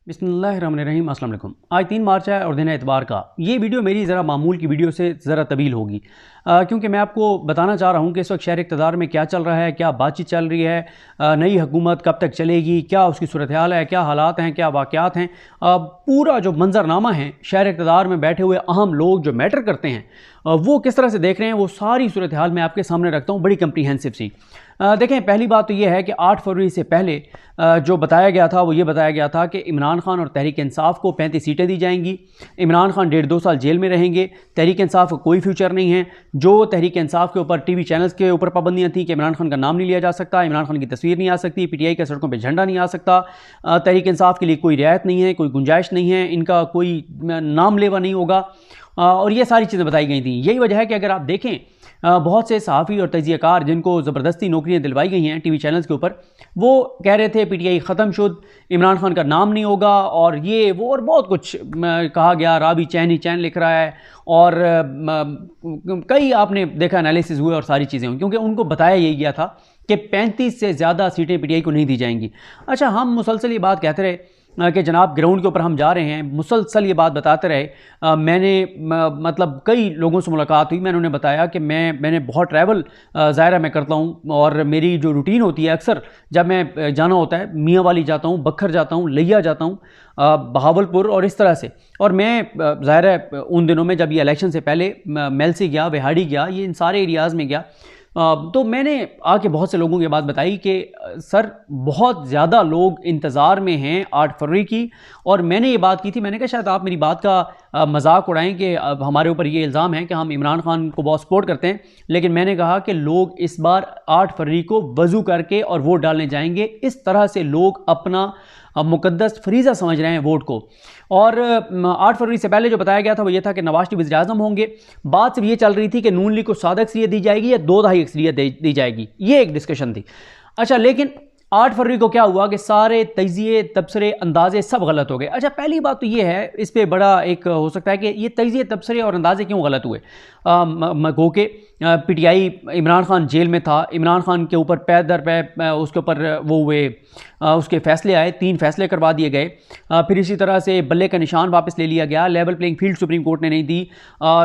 बिस्मिल्लाहिर्रहमानिर्रहीम। अस्सलाम वालेकुम। आज 3 मार्च है और दिन है इतवार का। ये वीडियो मेरी ज़रा मामूल की वीडियो से ज़रा तवील होगी क्योंकि मैं आपको बताना चाह रहा हूँ कि इस वक्त शहर इक़्तिदार में क्या चल रहा है, क्या बातचीत चल रही है, नई हुकूमत कब तक चलेगी, क्या उसकी सूरत हाल है, क्या हालात हैं, क्या वाक़यात हैं। पूरा जो मंजरनामा है शहर इक़्तिदार में बैठे हुए अहम लोग जो मैटर करते हैं वो किस तरह से देख रहे हैं, वो सारी सूरत हाल मैं आपके सामने रखता हूँ, बड़ी कम्प्रीहेंसिव सी। देखें, पहली बात तो ये है कि 8 फरवरी से पहले जो बताया गया था वो ये बताया गया था कि इमरान खान और तहरीक इंसाफ को 35 सीटें दी जाएंगी। इमरान खान 1.5-2 साल जेल में रहेंगे। तहरीक इंसाफ का कोई फ्यूचर नहीं है। जो तहरीक इंसाफ के ऊपर टीवी चैनल्स के ऊपर पाबंदियां थी कि इमरान खान का नाम नहीं लिया जा सकता, इमरान खान की तस्वीर नहीं आ सकती, पीटीआई के सड़कों पर झंडा नहीं आ सकता, तहरीक इंसाफ के लिए कोई रियायत नहीं है, कोई गुंजाइश नहीं है, इनका कोई नाम लेवा नहीं होगा और ये सारी चीज़ें बताई गई थी। यही वजह है कि अगर आप देखें बहुत से सहाफ़ी और तजियाकार जिनको ज़बरदस्ती नौकरियां दिलवाई गई हैं टीवी चैनल्स के ऊपर, वो कह रहे थे पीटीआई ख़त्म शुद, इमरान खान का नाम नहीं होगा और ये वो और बहुत कुछ कहा गया। रावी चैन लिख रहा है और कई आपने देखा एनालिसिस हुए और सारी चीज़ें हुई, क्योंकि उनको बताया यही गया था कि 35 से ज़्यादा सीटें पीटीआई को नहीं दी जाएंगी। अच्छा, हम मुसलसल ये बात कहते रहे कि जनाब ग्राउंड के ऊपर हम जा रहे हैं, मुसलसल ये बात बताते रहे। मैंने मतलब कई लोगों से मुलाकात हुई, मैंने उन्हें बताया कि मैंने बहुत ट्रैवल ज़ाहिर है मैं करता हूँ और मेरी जो रूटीन होती है अक्सर जब मैं जाना होता है, मियाँ वाली जाता हूँ, बखर जाता हूँ, लिया जाता हूँ, बहावलपुर और इस तरह से। और मैं ज़ाहिर है उन दिनों में जब ये इलेक्शन से पहले मेलसी गया, विहाड़ी गया, ये इन सारे एरियाज़ में गया, तो मैंने आके बहुत से लोगों की बात बताई कि सर बहुत ज़्यादा लोग इंतज़ार में हैं 8 फरवरी की। और मैंने ये बात की थी, मैंने कहा शायद आप मेरी बात का मजाक उड़ाएं कि हमारे ऊपर ये इल्ज़ाम है कि हम इमरान खान को बहुत सपोर्ट करते हैं, लेकिन मैंने कहा कि लोग इस बार 8 फरवरी को वज़ू करके और वोट डालने जाएंगे। इस तरह से लोग अपना मुकद्दस फरीज़ा समझ रहे हैं वोट को। और 8 फरवरी से पहले जो बताया गया था वो ये था कि नवाज शरीफ वज़ीर-ए-आज़म होंगे। बात सिर्फ ये चल रही थी कि नून लीग को 7 अक्सरियत दी जाएगी या 2.5 अक्सरियत दी जाएगी, ये एक डिस्कशन थी। अच्छा, लेकिन 8 फरवरी को क्या हुआ कि सारे तजिए, तबसरे, अंदाजे सब गलत हो गए। अच्छा, पहली बात तो ये है, इस पर बड़ा एक हो सकता है कि ये तजिए, तबसरे और अंदाजे क्यों गलत हुए। गो के पीटीआई, इमरान खान जेल में था, इमरान खान के ऊपर पै दर पै उसके ऊपर वो हुए, उसके फैसले आए, 3 फैसले करवा दिए गए। फिर इसी तरह से बल्ले का निशान वापस ले लिया गया, level playing field supreme court ने नहीं दी।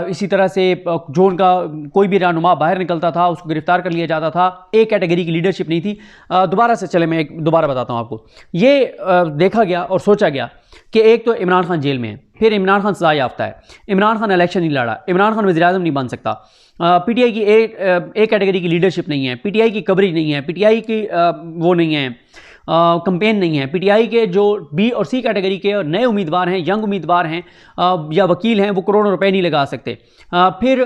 इसी तरह से जो उनका कोई भी रहनुमा बाहर निकलता था उसको गिरफ्तार कर लिया जाता था, एक कैटेगरी की लीडरशिप नहीं थी। दोबारा से चले, मैं दोबारा बताता हूँ आपको। ये देखा गया और सोचा गया कि एक तो इमरान खान जेल में है, फिर इमरान खान सजा याफ्ता है, इमरान खान इलेक्शन नहीं लड़ा, इमरान खान वज़ीर-ए-आज़म नहीं बन सकता, पीटीआई की एक कैटेगरी की लीडरशिप नहीं है, पीटीआई की कवरेज नहीं है, पीटीआई की वो नहीं है, कंपेन नहीं है, पीटीआई के जो बी और सी कैटेगरी के नए उम्मीदवार हैं, यंग उम्मीदवार हैं या वकील हैं, वो करोड़ों रुपए नहीं लगा सकते। फिर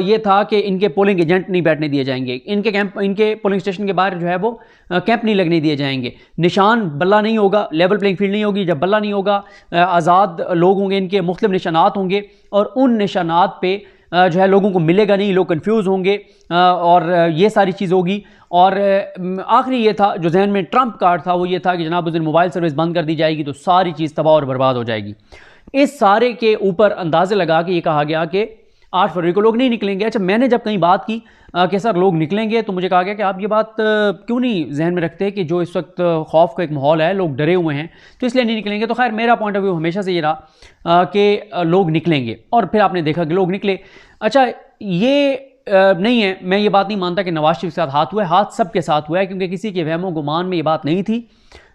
ये था कि इनके पोलिंग एजेंट नहीं बैठने दिए जाएंगे, इनके पोलिंग स्टेशन के बाहर जो है वो कैंप नहीं लगने दिए जाएंगे, निशान बल्ला नहीं होगा, लेवल प्लेइंग फील्ड नहीं होगी। जब बल्ला नहीं होगा, आज़ाद लोग होंगे, इनके मुख्तलिफ निशानात होंगे और उन निशानात पे जो है लोगों को मिलेगा नहीं, लोग कंफ्यूज होंगे और ये सारी चीज़ होगी। और आखिरी ये था जो जहन में ट्रंप कार्ड था, वो ये था कि जनाब उस दिन मोबाइल सर्विस बंद कर दी जाएगी तो सारी चीज़ तबाह और बर्बाद हो जाएगी। इस सारे के ऊपर अंदाजे लगा के ये कहा गया कि 8 फरवरी को लोग नहीं निकलेंगे। अच्छा, मैंने जब कहीं बात की कि सर लोग निकलेंगे, तो मुझे कहा गया कि आप ये बात क्यों नहीं जहन में रखते कि जो इस वक्त खौफ का एक माहौल है, लोग डरे हुए हैं तो इसलिए नहीं निकलेंगे। तो खैर मेरा पॉइंट ऑफ व्यू हमेशा से ये रहा कि लोग निकलेंगे और फिर आपने देखा कि लोग निकले। अच्छा, ये नहीं है, मैं ये बात नहीं मानता कि नवाज शरीफ के साथ हाथ हुआ है, हाथ सबके साथ हुआ है, क्योंकि किसी के वहमो गुमान में ये बात नहीं थी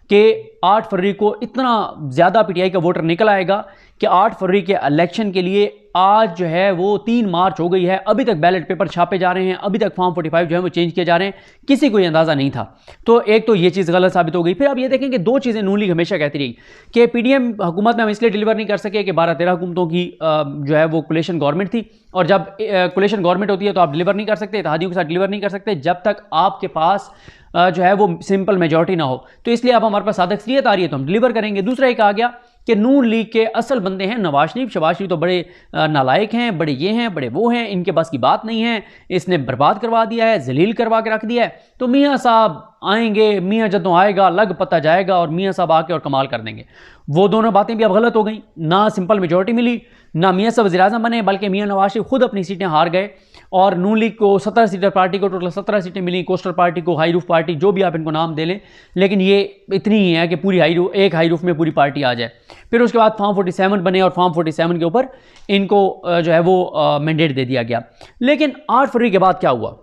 कि 8 फरवरी को इतना ज़्यादा पीटीआई का वोटर निकल आएगा कि 8 फरवरी के इलेक्शन के लिए आज जो है वो 3 मार्च हो गई है, अभी तक बैलेट पेपर छापे जा रहे हैं, अभी तक फॉर्म 45 जो है वो चेंज किए जा रहे हैं, किसी को ये अंदाज़ा नहीं था। तो एक तो ये चीज़ गलत साबित हो गई। फिर आप ये देखें कि 2 चीज़ें नून लीग हमेशा कहती रही कि पीडीएम हुकूमत में हम इसलिए डिलीवर नहीं कर सके कि 12-13 हुकूमतों की जो है वो कोलिशन गवर्नमेंट थी, और जब कोलिशन गवर्नमेंट होती है तो आप डिलीवर नहीं कर सकते, इत्तेहादियों के साथ डिलीवर नहीं कर सकते जब तक आपके पास जो है वो सिंपल मेजॉरिटी ना हो। तो इसलिए अब हमारे पास 7 अक्सरियत आ रही है तो हम डिलीवर करेंगे। दूसरा एक आ गया कि नून लीग के असल बंदे हैं नवाज शरीफ। शहबाज शरीफ तो बड़े नालायक हैं, बड़े ये हैं, बड़े वो हैं, इनके पास की बात नहीं है, इसने बर्बाद करवा दिया है, जलील करवा के रख दिया है। तो मियाँ साहब आएंगे, मियाँ जदों आएगा लग पता जाएगा और मियाँ साहब आके और कमाल कर देंगे। वो दोनों बातें भी अब गलत हो गई। ना सिंपल मेजोरिटी मिली, ना मियाँ साहब वज़ीर-ए-आज़म बने, बल्कि मियाँ नवाज शरीफ खुद अपनी सीटें हार गए और नून लीग को 17 सीटर पार्टी को टोटल 17 सीटें मिली, कोस्टर पार्टी को, हाई रूफ पार्टी, जो भी आप इनको नाम दे लें, लेकिन ये इतनी ही है कि पूरी एक हाई रूफ में पूरी पार्टी आ जाए। फिर उसके बाद फॉर्म 47 बने और फॉर्म 47 के ऊपर इनको जो है वो मैंडेट दे दिया गया। लेकिन 8 फरवरी के बाद क्या हुआ?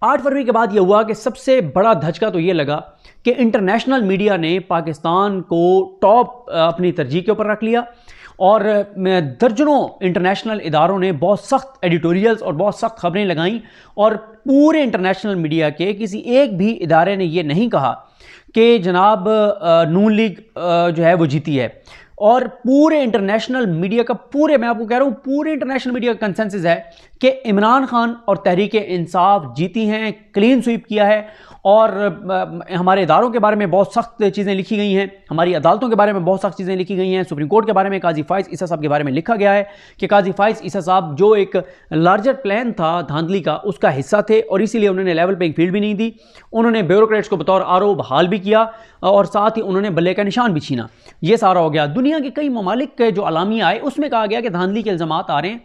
8 फरवरी के बाद यह हुआ कि सबसे बड़ा धचका तो ये लगा कि इंटरनेशनल मीडिया ने पाकिस्तान को टॉप अपनी तरजीह के ऊपर रख लिया और दर्जनों इंटरनेशनल इदारों ने बहुत सख्त एडिटोरियल्स और बहुत सख्त खबरें लगाईं और पूरे इंटरनेशनल मीडिया के किसी एक भी इदारे ने यह नहीं कहा कि जनाब नून लीग जो है वो जीती है। और पूरे इंटरनेशनल मीडिया का, मैं आपको कह रहा हूँ, पूरे इंटरनेशनल मीडिया का कंसेंसस है कि इमरान खान और तहरीक इंसाफ जीती हैं, क्लीन स्वीप किया है। और हमारे इदारों के बारे में बहुत सख्त चीज़ें लिखी गई हैं, हमारी अदालतों के बारे में बहुत सख्त चीज़ें लिखी गई हैं, सुप्रीम कोर्ट के बारे में काजी फाइज ईसा साहब के बारे में लिखा गया है कि काजी फाइज ईसा साहब जो एक लार्जर प्लान था धांधली का, उसका हिस्सा थे और इसीलिए उन्होंने लेवल प्लेइंग फील्ड भी नहीं दी। उन्होंने ब्यूरोक्रेट्स को बतौर आरओ बहाल भी किया और साथ ही उन्होंने बल्ले का निशान भी छीना। ये सारा हो गया। दुनिया के कई ममालिक के जो अलामिया आए उसमें कहा गया कि धांधली के इल्ज़ामात आ रहे हैं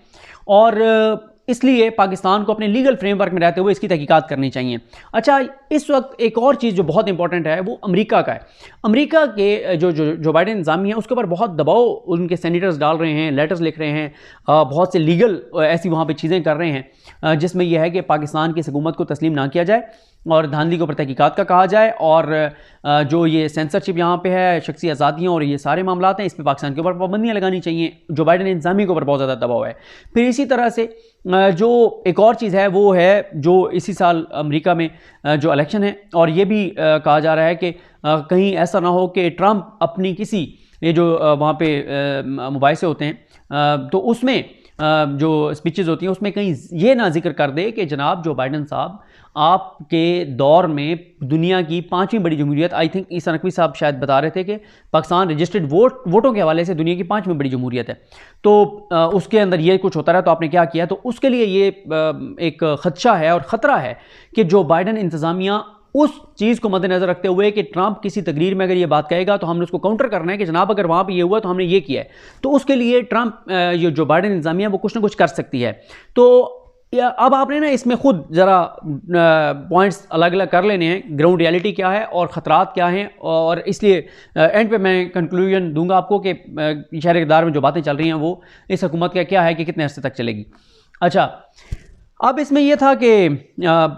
और इसलिए पाकिस्तान को अपने लीगल फ्रेमवर्क में रहते हुए इसकी तहकीकात करनी चाहिए। अच्छा, इस वक्त एक और चीज़ जो बहुत इंपॉर्टेंट है वो अमेरिका का है। अमेरिका के जो बाइडेन इंतज़ामिया है उसके ऊपर बहुत दबाव उनके सेनेटर्स डाल रहे हैं, लेटर्स लिख रहे हैं, बहुत से लीगल ऐसी वहाँ पे चीज़ें कर रहे हैं जिसमें यह है कि पाकिस्तान की हुकूमत को तस्लीम ना किया जाए और धांधली के ऊपर तहकीकात का कहा जाए और जो ये सेंसरशिप यहाँ पे है, शख्सी आज़ादियों और ये सारे मामला हैं, इस पर पाकिस्तान के ऊपर पाबंदियाँ लगानी चाहिए। जो बाइडेन इंतज़ामिया के ऊपर बहुत ज़्यादा दबाव है। फिर इसी तरह से जो एक और चीज़ है वो है जो इसी साल अमेरिका में जो इलेक्शन है और ये भी कहा जा रहा है कि कहीं ऐसा ना हो कि ट्रंप अपनी किसी ये जो वहाँ पे मुबाहिसे होते हैं तो उसमें जो स्पीचेस होती हैं उसमें कहीं ये ना जिक्र कर दे कि जनाब जो बाइडेन साहब आपके दौर में दुनिया की 5वीं बड़ी जमहूरियत, आई थिंक ईसा नकवी साहब शायद बता रहे थे कि पाकिस्तान रजिस्टर्ड वोटों के हवाले से दुनिया की 5वीं बड़ी जमहूरियत है, तो उसके अंदर ये कुछ होता रहा तो आपने क्या किया। तो उसके लिए ये एक खदशा है और ख़तरा है कि जो बाइडेन इंतज़ामिया उस चीज़ को मद्देनज़र रखते हुए कि ट्रंप किसी तकरीर में अगर ये बात कहेगा तो हमने उसको काउंटर करना है कि जनाब अगर वहाँ पे ये हुआ तो हमने ये किया है, तो उसके लिए ट्रंप ये जो बाइडेन इंतज़ामिया वो कुछ ना कुछ कर सकती है। तो अब आपने ना इसमें खुद ज़रा पॉइंट्स अलग अलग कर लेने हैं, ग्राउंड रियलिटी क्या है और ख़तरात क्या हैं, और इसलिए एंड पे मैं कंक्लूजन दूंगा आपको कि शहर इक़्तिदार में जो बातें चल रही हैं वो इस हुकूमत का क्या है कि कितने अर्से तक चलेगी। अच्छा, अब इसमें यह था कि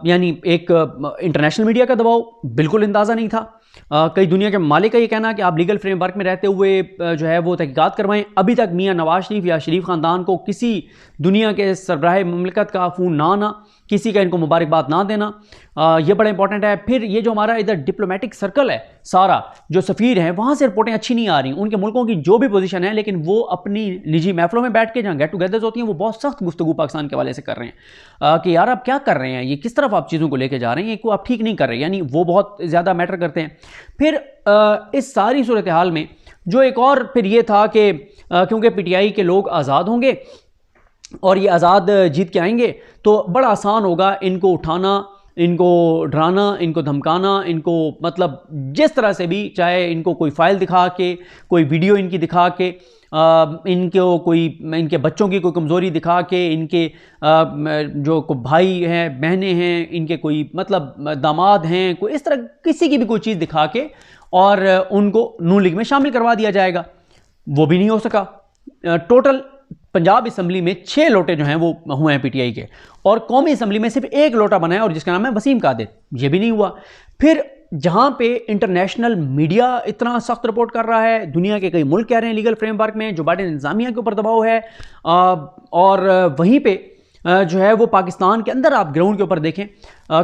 यानी एक इंटरनेशनल मीडिया का दबाव बिल्कुल अंदाज़ा नहीं था। कई दुनिया के मालिक का ये कहना कि आप लीगल फ्रेमवर्क में रहते हुए जो है वो तहकीकात करवाएं। अभी तक मियाँ नवाज शरीफ या शरीफ ख़ानदान को किसी दुनिया के सरबराह मुमलिकत का फ़ोन ना आना, किसी का इनको मुबारकबाद ना देना, ये बड़ा इंपॉर्टेंट है। फिर ये जो हमारा इधर डिप्लोमेटिक सर्कल है सारा, जो सफ़ीर हैं वहाँ से रिपोर्टें अच्छी नहीं आ रही, उनके मुल्कों की जो भी पोजीशन है, लेकिन वो अपनी निजी महफिलों में बैठ के जहाँ गेट टुगेदर्स होती हैं वो बहुत सख्त गुफ्तगू पाकिस्तान के हवाले से कर रहे हैं कि यार आप क्या कर रहे हैं, ये किस तरफ आप चीज़ों को लेके जा रहे हैं, ये को आप ठीक नहीं कर रहे, यानी वो बहुत ज़्यादा मैटर करते हैं। फिर इस सारी सूरत हाल में जो एक और फिर ये था कि क्योंकि PTI के लोग आज़ाद होंगे और ये आज़ाद जीत के आएंगे तो बड़ा आसान होगा इनको उठाना, इनको डराना, इनको धमकाना, इनको मतलब जिस तरह से भी, चाहे इनको कोई फ़ाइल दिखा के, कोई वीडियो इनकी दिखा के, इनको कोई इनके बच्चों की कोई कमज़ोरी दिखा के, इनके जो भाई हैं, बहनें हैं, इनके कोई मतलब दामाद हैं, कोई इस तरह किसी की भी कोई चीज़ दिखा के और उनको नून लीग में शामिल करवा दिया जाएगा। वो भी नहीं हो सका। टोटल पंजाब असम्बली में 6 लोटे जो हैं वो हुए हैं PTI के, और कौमी असम्बली में सिर्फ 1 लोटा बना है और जिसका नाम है वसीम कादिर, ये भी नहीं हुआ। फिर जहाँ पे इंटरनेशनल मीडिया इतना सख्त रिपोर्ट कर रहा है, दुनिया के कई मुल्क कह रहे हैं लीगल फ्रेमवर्क में जो बाइडेन इंतज़ामिया के ऊपर दबाव है, और वहीं पे जो है वो पाकिस्तान के अंदर आप ग्राउंड के ऊपर देखें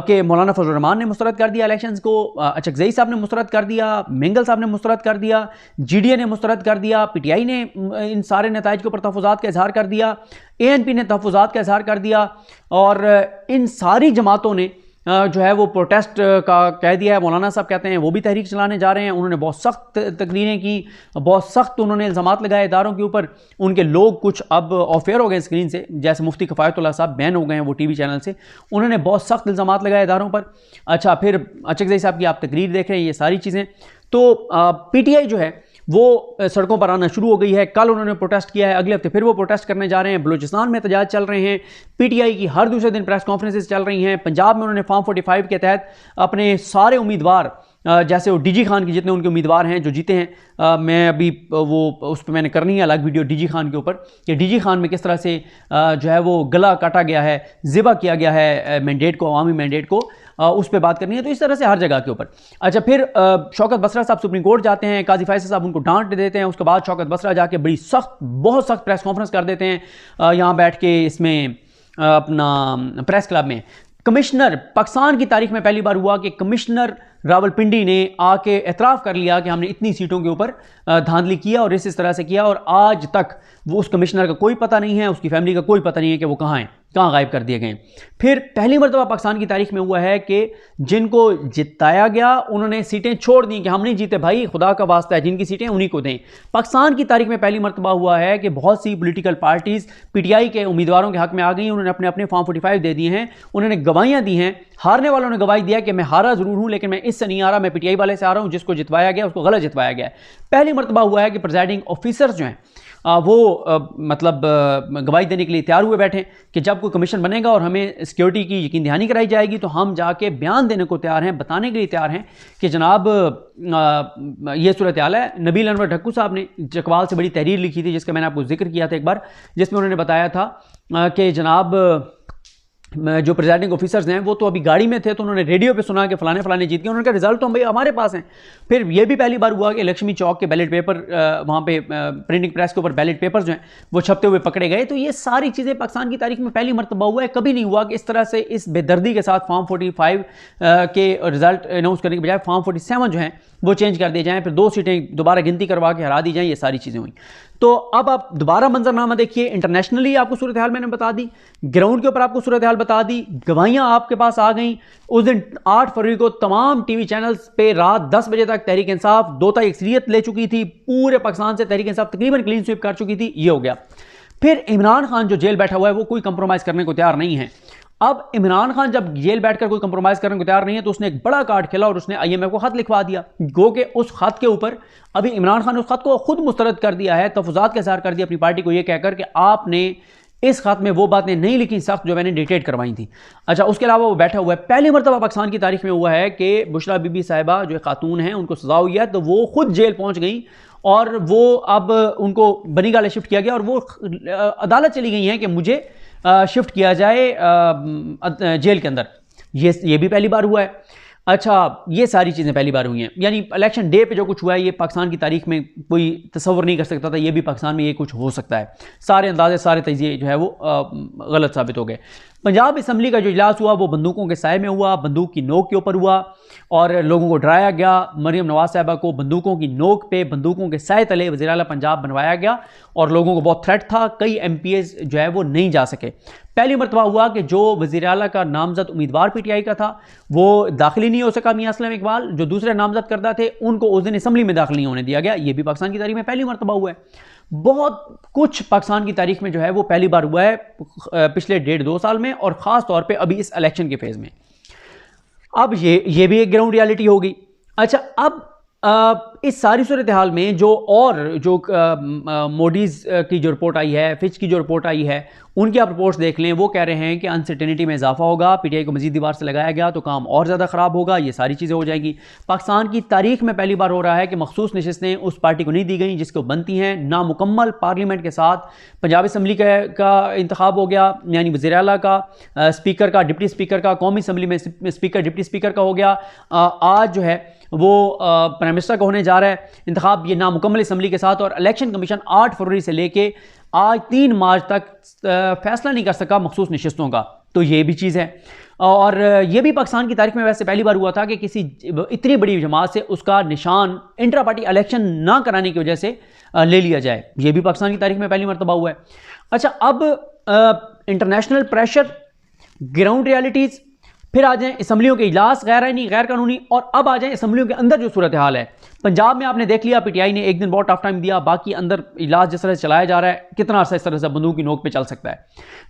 कि मौलाना फजल रहमान ने मुस्तरद कर दिया इलेक्शंस को, अचकज़ई साहब ने मुस्तरद कर दिया, मेंगल साहब ने मुस्तरद कर दिया, GDA ने मुस्तरद कर दिया, PTI ने इन सारे नताइज के ऊपर तहफ़्फ़ुज़ात का इजहार कर दिया, ANP ने तहफ़्फ़ुज़ात का इजहार कर दिया, और इन सारी जमातों ने जो है वो प्रोटेस्ट का कह दिया है। मौलाना साहब कहते हैं वो भी तहरीक चलाने जा रहे हैं। उन्होंने बहुत सख्त तकरीरें की, बहुत सख्त उन्होंने इल्ज़ामात लगाए इदारों के ऊपर। उनके लोग कुछ अब ऑफेयर हो गए स्क्रीन से, जैसे मुफ्ती कफ़ायतुल्लाह साहब बैन हो गए हैं वो टीवी चैनल से। उन्होंने बहुत सख्त इल्ज़ामात लगाए इदारों पर। अच्छा, फिर अचकज़ई साहब की आप तकरीर देख रहे हैं, ये सारी चीज़ें। तो पीटीआई जो है वो सड़कों पर आना शुरू हो गई है। कल उन्होंने प्रोटेस्ट किया है, अगले हफ्ते फिर वो प्रोटेस्ट करने जा रहे हैं। बलूचिस्तान में एहतजाज चल रहे हैं, पीटीआई की हर दूसरे दिन प्रेस कॉन्फ्रेंसेस चल रही हैं। पंजाब में उन्होंने फॉर्म 45 के तहत अपने सारे उम्मीदवार, जैसे वो डीजी खान के जितने उनके उम्मीदवार हैं जो जीते हैं, मैं अभी वो उस पर मैंने करनी है अलग वीडियो डीजी खान के ऊपर, कि डीजी खान में किस तरह से जो है वो गला काटा गया है, ज़िबा किया गया है मैंडेट को, अवामी मैंडेट को, उस पर बात करनी है। तो इस तरह से हर जगह के ऊपर। अच्छा, फिर शौकत बसरा साहब सुप्रीम कोर्ट जाते हैं, काजी फैसल साहब उनको डांट देते हैं। उसके बाद शौकत बसरा जाके बड़ी सख्त, बहुत सख्त प्रेस कॉन्फ्रेंस कर देते हैं यहाँ बैठ के, इसमें अपना प्रेस क्लब में। कमिश्नर, पाकिस्तान की तारीख में पहली बार हुआ कि कमिश्नर रावलपिंडी ने आके एतराफ़ कर लिया कि हमने इतनी सीटों के ऊपर धांधली किया और इस तरह से किया, और आज तक वो उस कमिश्नर का कोई पता नहीं है, उसकी फैमिली का कोई पता नहीं है कि वो कहाँ हैं, कहाँ गायब कर दिए गए। फिर पहली मरतबा पाकिस्तान की तारीख में हुआ है कि जिनको जिताया गया उन्होंने सीटें छोड़ दी कि हम नहीं जीते भाई, खुदा का वास्ता है, जिनकी सीटें उन्हीं को दें। पाकिस्तान की तारीख में पहली मरतबा हुआ है कि बहुत सी पोलिटिकल पार्टीज़ पीटीआई के उम्मीदवारों के हक में आ गई, उन्होंने अपने अपने फॉर्म 45 दे दिए हैं, उन्होंने गवाहियाँ दी हैं। हारने वालों ने गवाही दिया कि मैं हारा ज़रूर हूँ लेकिन मैं इससे नहीं आ रहा, मैं पीटीआई वाले से आ रहा हूँ, जिसको जितवाया गया उसको गलत जितवाया गया। पहली मरतबा हुआ है कि प्रिजाइडिंग ऑफिसर्स जो हैं वो मतलब गवाही देने के लिए तैयार हुए बैठे कि जब कोई कमीशन बनेगा और हमें सिक्योरिटी की यकीन दहानी कराई जाएगी तो हम जाके बयान देने को तैयार हैं, बताने के लिए तैयार हैं कि जनाब ये सूरत हाल है। नबील अनवर ढक्कू साहब ने चकवाल से बड़ी तहरीर लिखी थी जिसका मैंने आपको जिक्र किया था एक बार, जिसमें उन्होंने बताया था कि जनाब जो प्रेजाइडिंग ऑफिसर्स हैं वो तो अभी गाड़ी में थे, तो उन्होंने रेडियो पे सुना कि फलाने फलाने जीत गए। उन्होंने कहा रिजल्ट तो भाई हमारे पास हैं। फिर ये भी पहली बार हुआ कि लक्ष्मी चौक के बैलेट पेपर, वहाँ पे प्रिंटिंग प्रेस के ऊपर बैलेट पेपर्स जो हैं वो छपते हुए पकड़े गए। तो ये सारी चीज़ें पाकिस्तान की तारीख में पहली मरतबा हुआ है। कभी नहीं हुआ कि इस तरह से इस बेदर्दी के साथ फॉर्म 45 के रिजल्ट अनाउंस करने के बजाय फॉर्म 47 जो हैं वो चेंज कर दिए जाएँ, फिर 2 सीटें दोबारा गिनती करवा के हरा दी जाएँ। ये सारी चीज़ें हुई। तो अब आप दोबारा मंजरनामा देखिए। इंटरनेशनली आपको सूरत हाल मैंने बता दी, ग्राउंड के ऊपर आपको सूरत हाल बता दी, गवाहियां आपके पास आ गई। उस दिन 8 फरवरी को तमाम टीवी चैनल्स पे रात 10 बजे तक तहरीक इंसाफ 2 अक्सरियत ले चुकी थी। पूरे पाकिस्तान से तहरीक इंसाफ तकरीबन क्लीन स्वीप कर चुकी थी। ये हो गया। फिर इमरान खान जो जेल बैठा हुआ है वो कोई कंप्रोमाइज़ करने को तैयार नहीं है। अब इमरान खान जब जेल बैठकर कोई कंप्रोमाइज़ करने को तैयार नहीं है तो उसने एक बड़ा कार्ड खेला और उसने आईएमएफ को खत लिखवा दिया। गो के उस खत के ऊपर अभी इमरान खान ने उस खत को खुद मुस्तरद कर दिया है, तफुज़ात का इज़हार कर दिया अपनी पार्टी को ये कहकर कि आपने इस खत में वो बातें नहीं लिखी सख्त जो मैंने डिक्टेट करवाई थी। अच्छा, उसके अलावा वो बैठा हुआ है। पहली मरतबा पाकिस्तान की तारीख में हुआ है कि बुशरा बीबी साहिबा जो खातून हैं उनको सजा हुई है, तो वो खुद जेल पहुंच गई और वो अब उनको बनीगाले शिफ्ट किया गया और वो अदालत चली गई हैं कि मुझे शिफ्ट किया जाए जेल के अंदर। ये भी पहली बार हुआ है। अच्छा, ये सारी चीज़ें पहली बार हुई हैं। यानी इलेक्शन डे पे जो कुछ हुआ है ये पाकिस्तान की तारीख में कोई तसव्वुर नहीं कर सकता था, ये भी पाकिस्तान में ये कुछ हो सकता है। सारे अंदाजे, सारे तजिए जो है वो गलत साबित हो गए। पंजाब असम्बली का जो इजलास हुआ वो बंदूकों के साए में हुआ, बंदूक की नोक के ऊपर हुआ और लोगों को डराया गया। मरियम नवाज साहिबा को बंदूकों की नोक पे, बंदूकों के साए तले वज़ीर आला पंजाब बनवाया गया और लोगों को बहुत थ्रेट था। कई MPs जो है वो नहीं जा सके। पहली मरतबा हुआ कि जो वज़ीर आला का नामजद उम्मीदवार PTI का था वो दाखिल नहीं हो सका। मियां असलम इकबाल जो दूसरे नामजद करदा थे उनको उस दिन असम्बली में दाखिल नहीं होने दिया गया। ये भी पाकिस्तान की तारीख में पहली मरतबा हुआ है। बहुत कुछ पाकिस्तान की तारीख में जो है वो पहली बार हुआ है पिछले 1.5-2 साल में, और ख़ास तौर पे अभी इस इलेक्शन के फेज़ में। अब ये भी एक ग्राउंड रियलिटी होगी। अच्छा, अब इस सारी सूरत हाल में जो मोडीज़ की जो रिपोर्ट आई है, फिच की जो रिपोर्ट आई है, उनकी आप रिपोर्ट्स देख लें। वो कह रहे हैं कि अनसर्टेनिटी में इजाफा होगा, PTI को मजीद दीवार से लगाया गया तो काम और ज़्यादा ख़राब होगा, ये सारी चीज़ें हो जाएंगी। पाकिस्तान की तारीख में पहली बार हो रहा है कि मखसूस नशस्तें उस पार्टी को नहीं दी गई जिसको बनती हैं। नामुकम्मल पार्लियामेंट के साथ पंजाब असम्बली का इंतखाब हो गया, यानी वज़ीर आला का, स्पीकर का, डिप्टी स्पीकर का, कौमी असम्बली में स्पीकर डिप्टी स्पीकर का हो गया। आज जो है वो प्राइम मिनिस्टर का होने जा रहा है इंतखाब, ये नामुकम्मल असम्बली के साथ। और इलेक्शन कमीशन 8 फरवरी से लेके आज 3 मार्च तक फैसला नहीं कर सका मखसूस नशिस्तों का, तो ये भी चीज़ है। और ये भी पाकिस्तान की तारीख में वैसे पहली बार हुआ था कि किसी इतनी बड़ी जमात से उसका निशान इंट्रा पार्टी इलेक्शन ना कराने की वजह से ले लिया जाए। ये भी पाकिस्तान की तारीख में पहली मरतबा हुआ है। अच्छा, अब इंटरनेशनल प्रेशर, ग्राउंड रियलिटीज़, फिर आ जाएं असम्बलियों के इजलास गैर आईनी गैर कानूनी, और अब आ जाएं असम्बलियों के अंदर जो सूरत हाल है। पंजाब में आपने देख लिया पीटीआई ने एक दिन बहुत टफ टाइम दिया, बाकी अंदर इजलास जिस तरह से चलाया जा रहा है, कितना अर्सा इस तरह से बंदूक की नोक पे चल सकता है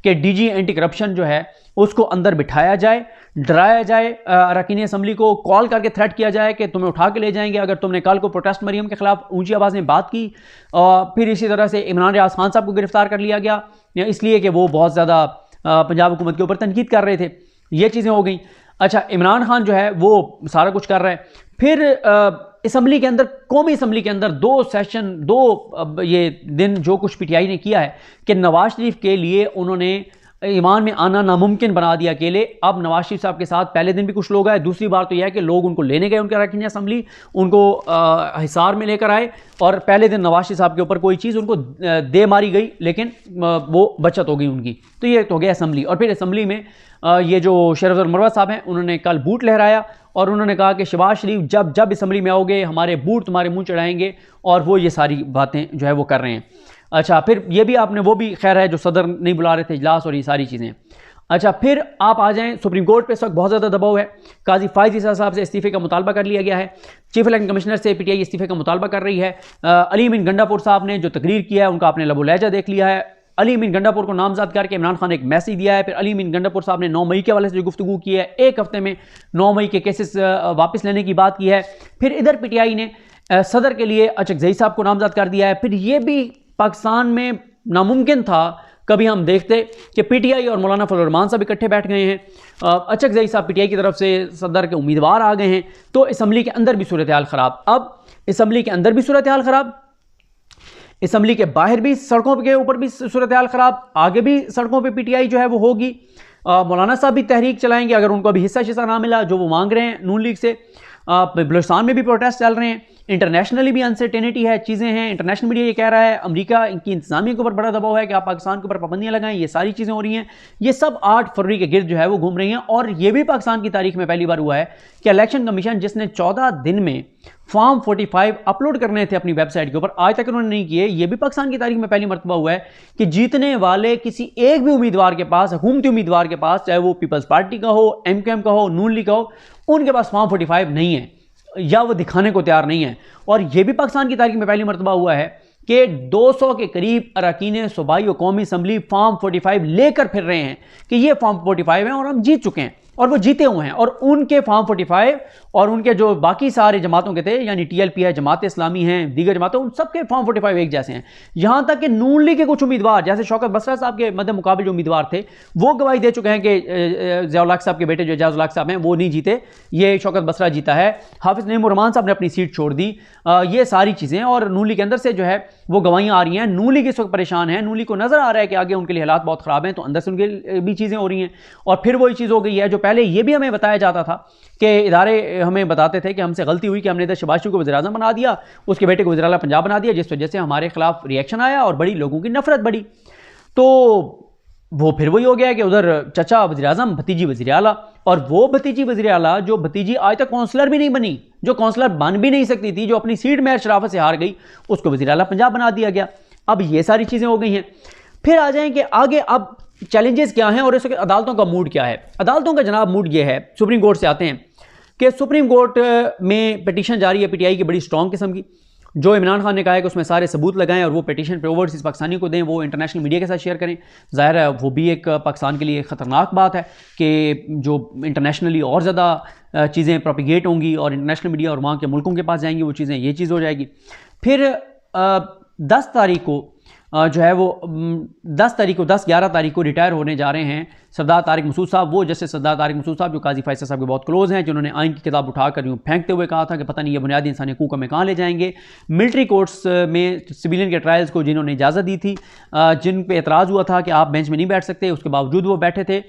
कि डीजी एंटी करप्शन जो है उसको अंदर बिठाया जाए, डराया जाए, अरकान असम्बली को कॉल करके थ्रेट किया जाए कि तुम्हें उठा के ले जाएंगे अगर तुमने कल को प्रोटेस्ट मरियम के खिलाफ ऊंची आवाज़ में बात की। फिर इसी तरह से इमरान रियाज खान साहब को गिरफ्तार कर लिया गया इसलिए कि वो बहुत ज़्यादा पंजाब हुकूमत के ऊपर तनकीद कर रहे थे। ये चीज़ें हो गई। अच्छा, इमरान खान जो है वो सारा कुछ कर रहा है। फिर असम्बली के अंदर, कौमी असम्बली के अंदर 2 सेशन, 2 ये दिन जो कुछ पीटीआई ने किया है कि नवाज शरीफ के लिए उन्होंने ईमान में आना नामुमकिन बना दिया अकेले। अब नवाज शरीफ साहब के साथ पहले दिन भी कुछ लोग आए, दूसरी बार तो यह है कि लोग उनको लेने गए, उनके अरकान असम्बली उनको हिसार में लेकर आए, और पहले दिन नवाज शरीफ साहब के ऊपर कोई चीज़ उनको दे मारी गई लेकिन वो बचत हो गई उनकी। तो ये तो हो गया असम्बली। और फिर असम्बली में ये जो शरफ मरवा साहब हैं उन्होंने कल बूट लहराया और उन्होंने कहा कि शहबाज शरीफ जब जब असम्बली में आओगे हमारे बूट तुम्हारे मुंह चढ़ाएंगे, और वो ये सारी बातें जो है वो कर रहे हैं। अच्छा, फिर ये भी आपने, वो भी खैर है जो सदर नहीं बुला रहे थे इजलास और ये सारी चीज़ें। अच्छा, फिर आप आ जाएं सुप्रीम कोर्ट पे इस वक्त बहुत ज़्यादा दबाव है। काजी फायज़ ईसा साहब से इस्तीफ़े का मुतालबा कर लिया गया है। चीफ इलेक्शन कमिश्नर से पीटीआई इस्तीफ़े का मुतालबा कर रही है। अली अमीन गंडापुर साहब ने जो तकरीर किया है उनका आपने लबो लहजा देख लिया है। अली अमीन गंडापुर को नामजद करके इमरान खान ने एक मैसेज दिया है। फिर अली अमीन गंडापुर साहब ने 9 मई के हवाले से जो गुफ्तगू की है, एक हफ्ते में 9 मई के केसेस वापस लेने की बात की है। फिर इधर पीटीआई ने सदर के लिए अचकजई साहब को नामजद कर दिया है। फिर ये भी पाकिस्तान में नामुमकिन था कभी हम देखते कि पीटीआई और मौलाना फजल रहमान साहब इकट्ठे बैठ गए हैं। अचकजई साहब पीटीआई की तरफ से सदर के उम्मीदवार आ गए हैं। तो असम्बली के अंदर भी सूरत हाल ख़राब। अब असम्बली के अंदर भी सूरत हाल ख़राब, असम्बली के बाहर भी, सड़कों के ऊपर भी सूरत हाल ख़राब, आगे भी सड़कों पे पीटीआई जो है वो होगी। मौलाना साहब भी तहरीक चलाएंगे अगर उनको अभी हिस्सा शिस्सा ना मिला जो वो मांग रहे हैं नून लीग से। बलूचिस्तान में भी प्रोटेस्ट चल रहे हैं। इंटरनेशनली भी अनसर्टेनिटी है, चीज़ें हैं। इंटरनेशनल मीडिया ये कह रहा है अमेरिका की इंतजामिया के ऊपर बड़ा दबाव है कि आप पाकिस्तान के ऊपर पाबंदियां लगाएं। ये सारी चीज़ें हो रही हैं। ये सब 8 फरवरी के गिर्द जो है वो घूम रही हैं। और ये भी पाकिस्तान की तारीख में पहली बार हुआ है कि इलेक्शन कमीशन जिसने 14 दिन में फॉर्म 45 अपलोड करने थे अपनी वेबसाइट के ऊपर, आज तक उन्होंने नहीं किए। ये भी पाकिस्तान की तारीख में पहली मरतबा हुआ है कि जीतने वाले किसी एक भी उम्मीदवार के पास, हुकूमती उम्मीदवार के पास, चाहे वो पीपल्स पार्टी का हो, एमक्यूएम का हो, नून लीग का हो, उनके पास फॉर्म 45 नहीं है या वो दिखाने को तैयार नहीं है। और ये भी पाकिस्तान की तारीख में पहली मरतबा हुआ है कि 200 के करीब अरकान सूबाई और कौमी असम्बली फॉर्म 45 लेकर फिर रहे हैं कि ये फॉर्म 45 हैं और हम जीत चुके हैं, और वो जीते हुए हैं। और उनके फॉर्म 45 और उनके जो बाकी सारे जमातों के थे, यानी टीएलपी है, जमात इस्लामी हैं, दीगर जमातें, उन सबके फॉर्म 45 एक जैसे हैं। यहां तक कि नून लीग के कुछ उम्मीदवार जैसे शौकत बसरा साहब के मध्य मुकाबले जो उम्मीदवार थे वो गवाही दे चुके हैं कि ज़ियाउल हक साहब के बेटे जो एजाजुल हक साहब हैं वो नहीं जीते, ये शौकत बसरा जीता है। हाफिज नईमुर रहमान साहब ने अपनी सीट छोड़ दी। ये सारी चीज़ें, और नून लीग के अंदर से जो है वो गवाहियां आ रही हैं। नून लीग इस वक्त परेशान है। नून लीग को नजर आ रहा है कि आगे उनके लिए हालात बहुत खराब हैं, तो अंदर से उनके भी चीज़ें हो रही हैं। और फिर वही चीज़ हो गई है जो पहले ये भी हमें बताया जाता था कि इदारे हमें बताते थे कि हमसे गलती हुई कि हमने इधर शहबाज शरीफ को वज़ीर-ए-आज़म बना दिया, उसके बेटे को वज़ीर आला पंजाब बना दिया, जिस वजह से हमारे खिलाफ रिएक्शन आया और बड़ी लोगों की नफरत बढ़ी। तो वो फिर वही हो गया कि उधर चचा वज़ीर-ए-आज़म, भतीजी वज़ीर आला, और वो भतीजी वज़ीर आला जो भतीजी आज तक काउंसलर भी नहीं बनी, जो काउंसलर बन भी नहीं सकती थी, जो अपनी सीट में शराफत से हार गई, उसको वज़ीर आला पंजाब बना दिया गया। अब ये सारी चीज़ें हो गई हैं। फिर आ जाएं कि आगे अब चैलेंजेस क्या हैं और इस वक्त अदालतों का मूड क्या है। अदालतों का जनाब मूड ये है, सुप्रीम कोर्ट से आते हैं कि सुप्रीम कोर्ट में पिटीशन जारी है पीटीआई की बड़ी स्ट्रॉन्ग किस्म की, जो इमरान खान ने कहा है कि उसमें सारे सबूत लगाएं और वो पिटीशन पे ओवरसीज़ पाकिस्तानी को दें, वो इंटरनेशनल मीडिया के साथ शेयर करें। ज़ाहिर है वो भी एक पाकिस्तान के लिए ख़तरनाक बात है कि जो इंटरनेशनली और ज़्यादा चीज़ें प्रोपिगेट होंगी और इंटरनेशनल मीडिया और वहाँ के मुल्कों के पास जाएंगी वो चीज़ें, ये चीज़ हो जाएगी। फिर 10 तारीख को जो है वो 10-11 तारीख को रिटायर होने जा रहे हैं सरदार तारिक मसूद साहब। वो जैसे सरदार तारिक मसूद साहब जो काजी फैसल साहब के बहुत क्लोज हैं, जिन्होंने आइन की किताब उठाकर यूँ फेंकते हुए कहा था कि पता नहीं ये बुनियादी इंसानी हकूक़ हमें कहाँ ले जाएंगे। मिलिट्री कोर्ट्स में सिविलियन के ट्रायल्स को जिन्होंने इजाज़त दी थी, जिन पे एतराज़ हुआ था कि आप बेंच में नहीं बैठ सकते, उसके बावजूद वो बैठे थे।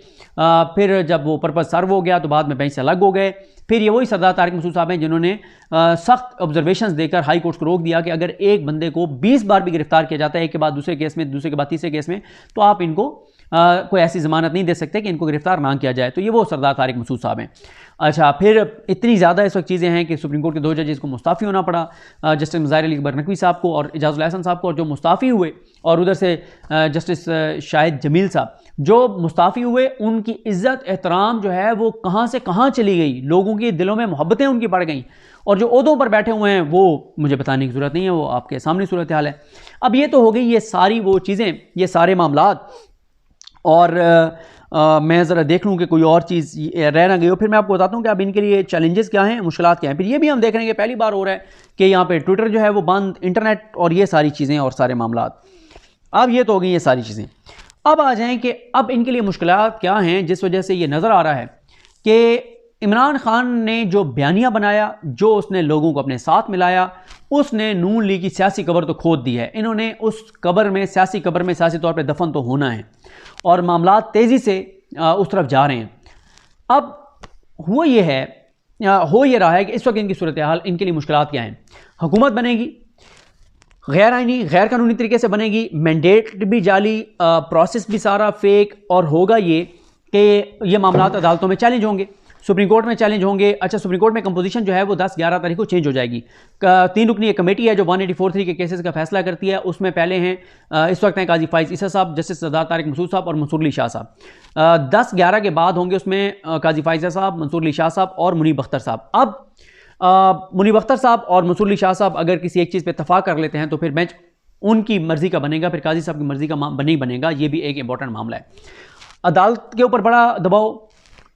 फिर जब वो पर्पज़ सर्व हो गया तो बाद में बेंच से अलग हो गए। फिर ये वही सरदार तारिक मसूद साहब हैं जिन्होंने सख्त ऑब्जर्वेशंस देकर हाई कोर्ट को रोक दिया कि अगर एक बंदे को 20 बार भी गिरफ्तार किया जाता है, एक के बाद दूसरे केस में, दूसरे के बाद तीसरे केस में, तो आप इनको कोई ऐसी जमानत नहीं दे सकते कि इनको गिरफ्तार ना किया जाए। तो ये वो सरदार तारिक मसूद साहब हैं। अच्छा, फिर इतनी ज़्यादा इस वक्त चीज़ें हैं कि सुप्रीम कोर्ट के 2 जजेस को मुस्ताफ़ी होना पड़ा, जस्टिस मुज़ाहिर अली अकबर नकवी साहब को और इजाज़ुल एहसन साहब को, और जो मुस्ताफ़ी हुए, और उधर से जस्टिस शाहिद जमील साहब जो मुस्ताफ़ी हुए, उनकी इज़्ज़त एहतराम जो है वो कहाँ से कहाँ चली गई, लोगों के दिलों में मोहब्बतें उनकी बढ़ गई, और जो ओहदों पर बैठे हुए हैं वो मुझे बताने की ज़रूरत नहीं है, वो आपके सामने सूरत हाल है। अब ये तो हो गई ये सारी वो चीज़ें, ये सारे मामलात, और मैं ज़रा देख लूँ कि कोई और चीज़ रह ना गई हो, फिर मैं आपको बताता हूँ कि अब इनके लिए चैलेंजेस क्या हैं, मुश्किलात क्या हैं। फिर ये भी हम देख रहे हैं कि पहली बार हो रहा है कि यहाँ पे ट्विटर जो है वो बंद, इंटरनेट और ये सारी चीज़ें और सारे मामलात। अब ये तो हो गई ये सारी चीज़ें। अब आ जाएँ कि अब इनके लिए मुश्किलात क्या हैं, जिस वजह से ये नज़र आ रहा है कि इमरान खान ने जो बयानिया बनाया, जो उसने लोगों को अपने साथ मिलाया, उसने नून लीग की सियासी कब्र तो खोद दी है। इन्होंने उस कब्र में, सियासी कब्र में सियासी तौर पे दफन तो होना है, और मामला तेज़ी से उस तरफ जा रहे हैं। अब हो ये रहा है कि इस वक्त इनकी सूरत हाल, इनके लिए मुश्किलात क्या हैं। हुकूमत बनेगी गैर आइनी, गैर कानूनी तरीके से बनेगी, मैंडेट भी जाली, प्रोसेस भी सारा फेक, और होगा ये कि ये मामलात अदालतों में चैलेंज होंगे, सुप्रीम कोर्ट में चैलेंज होंगे। अच्छा, सुप्रीम कोर्ट में कंपोजिशन जो है वो 10-11 तारीख को चेंज हो जाएगी। 3 रुकनी एक कमेटी है जो 184(3) के केसेस का फैसला करती है। उसमें पहले हैं इस वक्त हैं काजी फाइज ईसा साहब, जस्टिस सरदार तारिक मसूद साहब और मंसूर अली शाह साहब। 10-11 के बाद होंगे उसमें काजी फाइज ईसा साहब, मंसूर अली शाह साहब और मुनीब अख्तर साहब। अब मुनीब अख्तर साहब और मंसूर अली शाह साहब अगर किसी एक चीज़ पर इत्तफाक कर लेते हैं तो फिर बेंच उनकी मर्जी का बनेगा, फिर काजी साहब की मर्जी का नहीं बनेगा। ये भी एक इंपॉर्टेंट मामला है। अदालत के ऊपर बड़ा दबाव,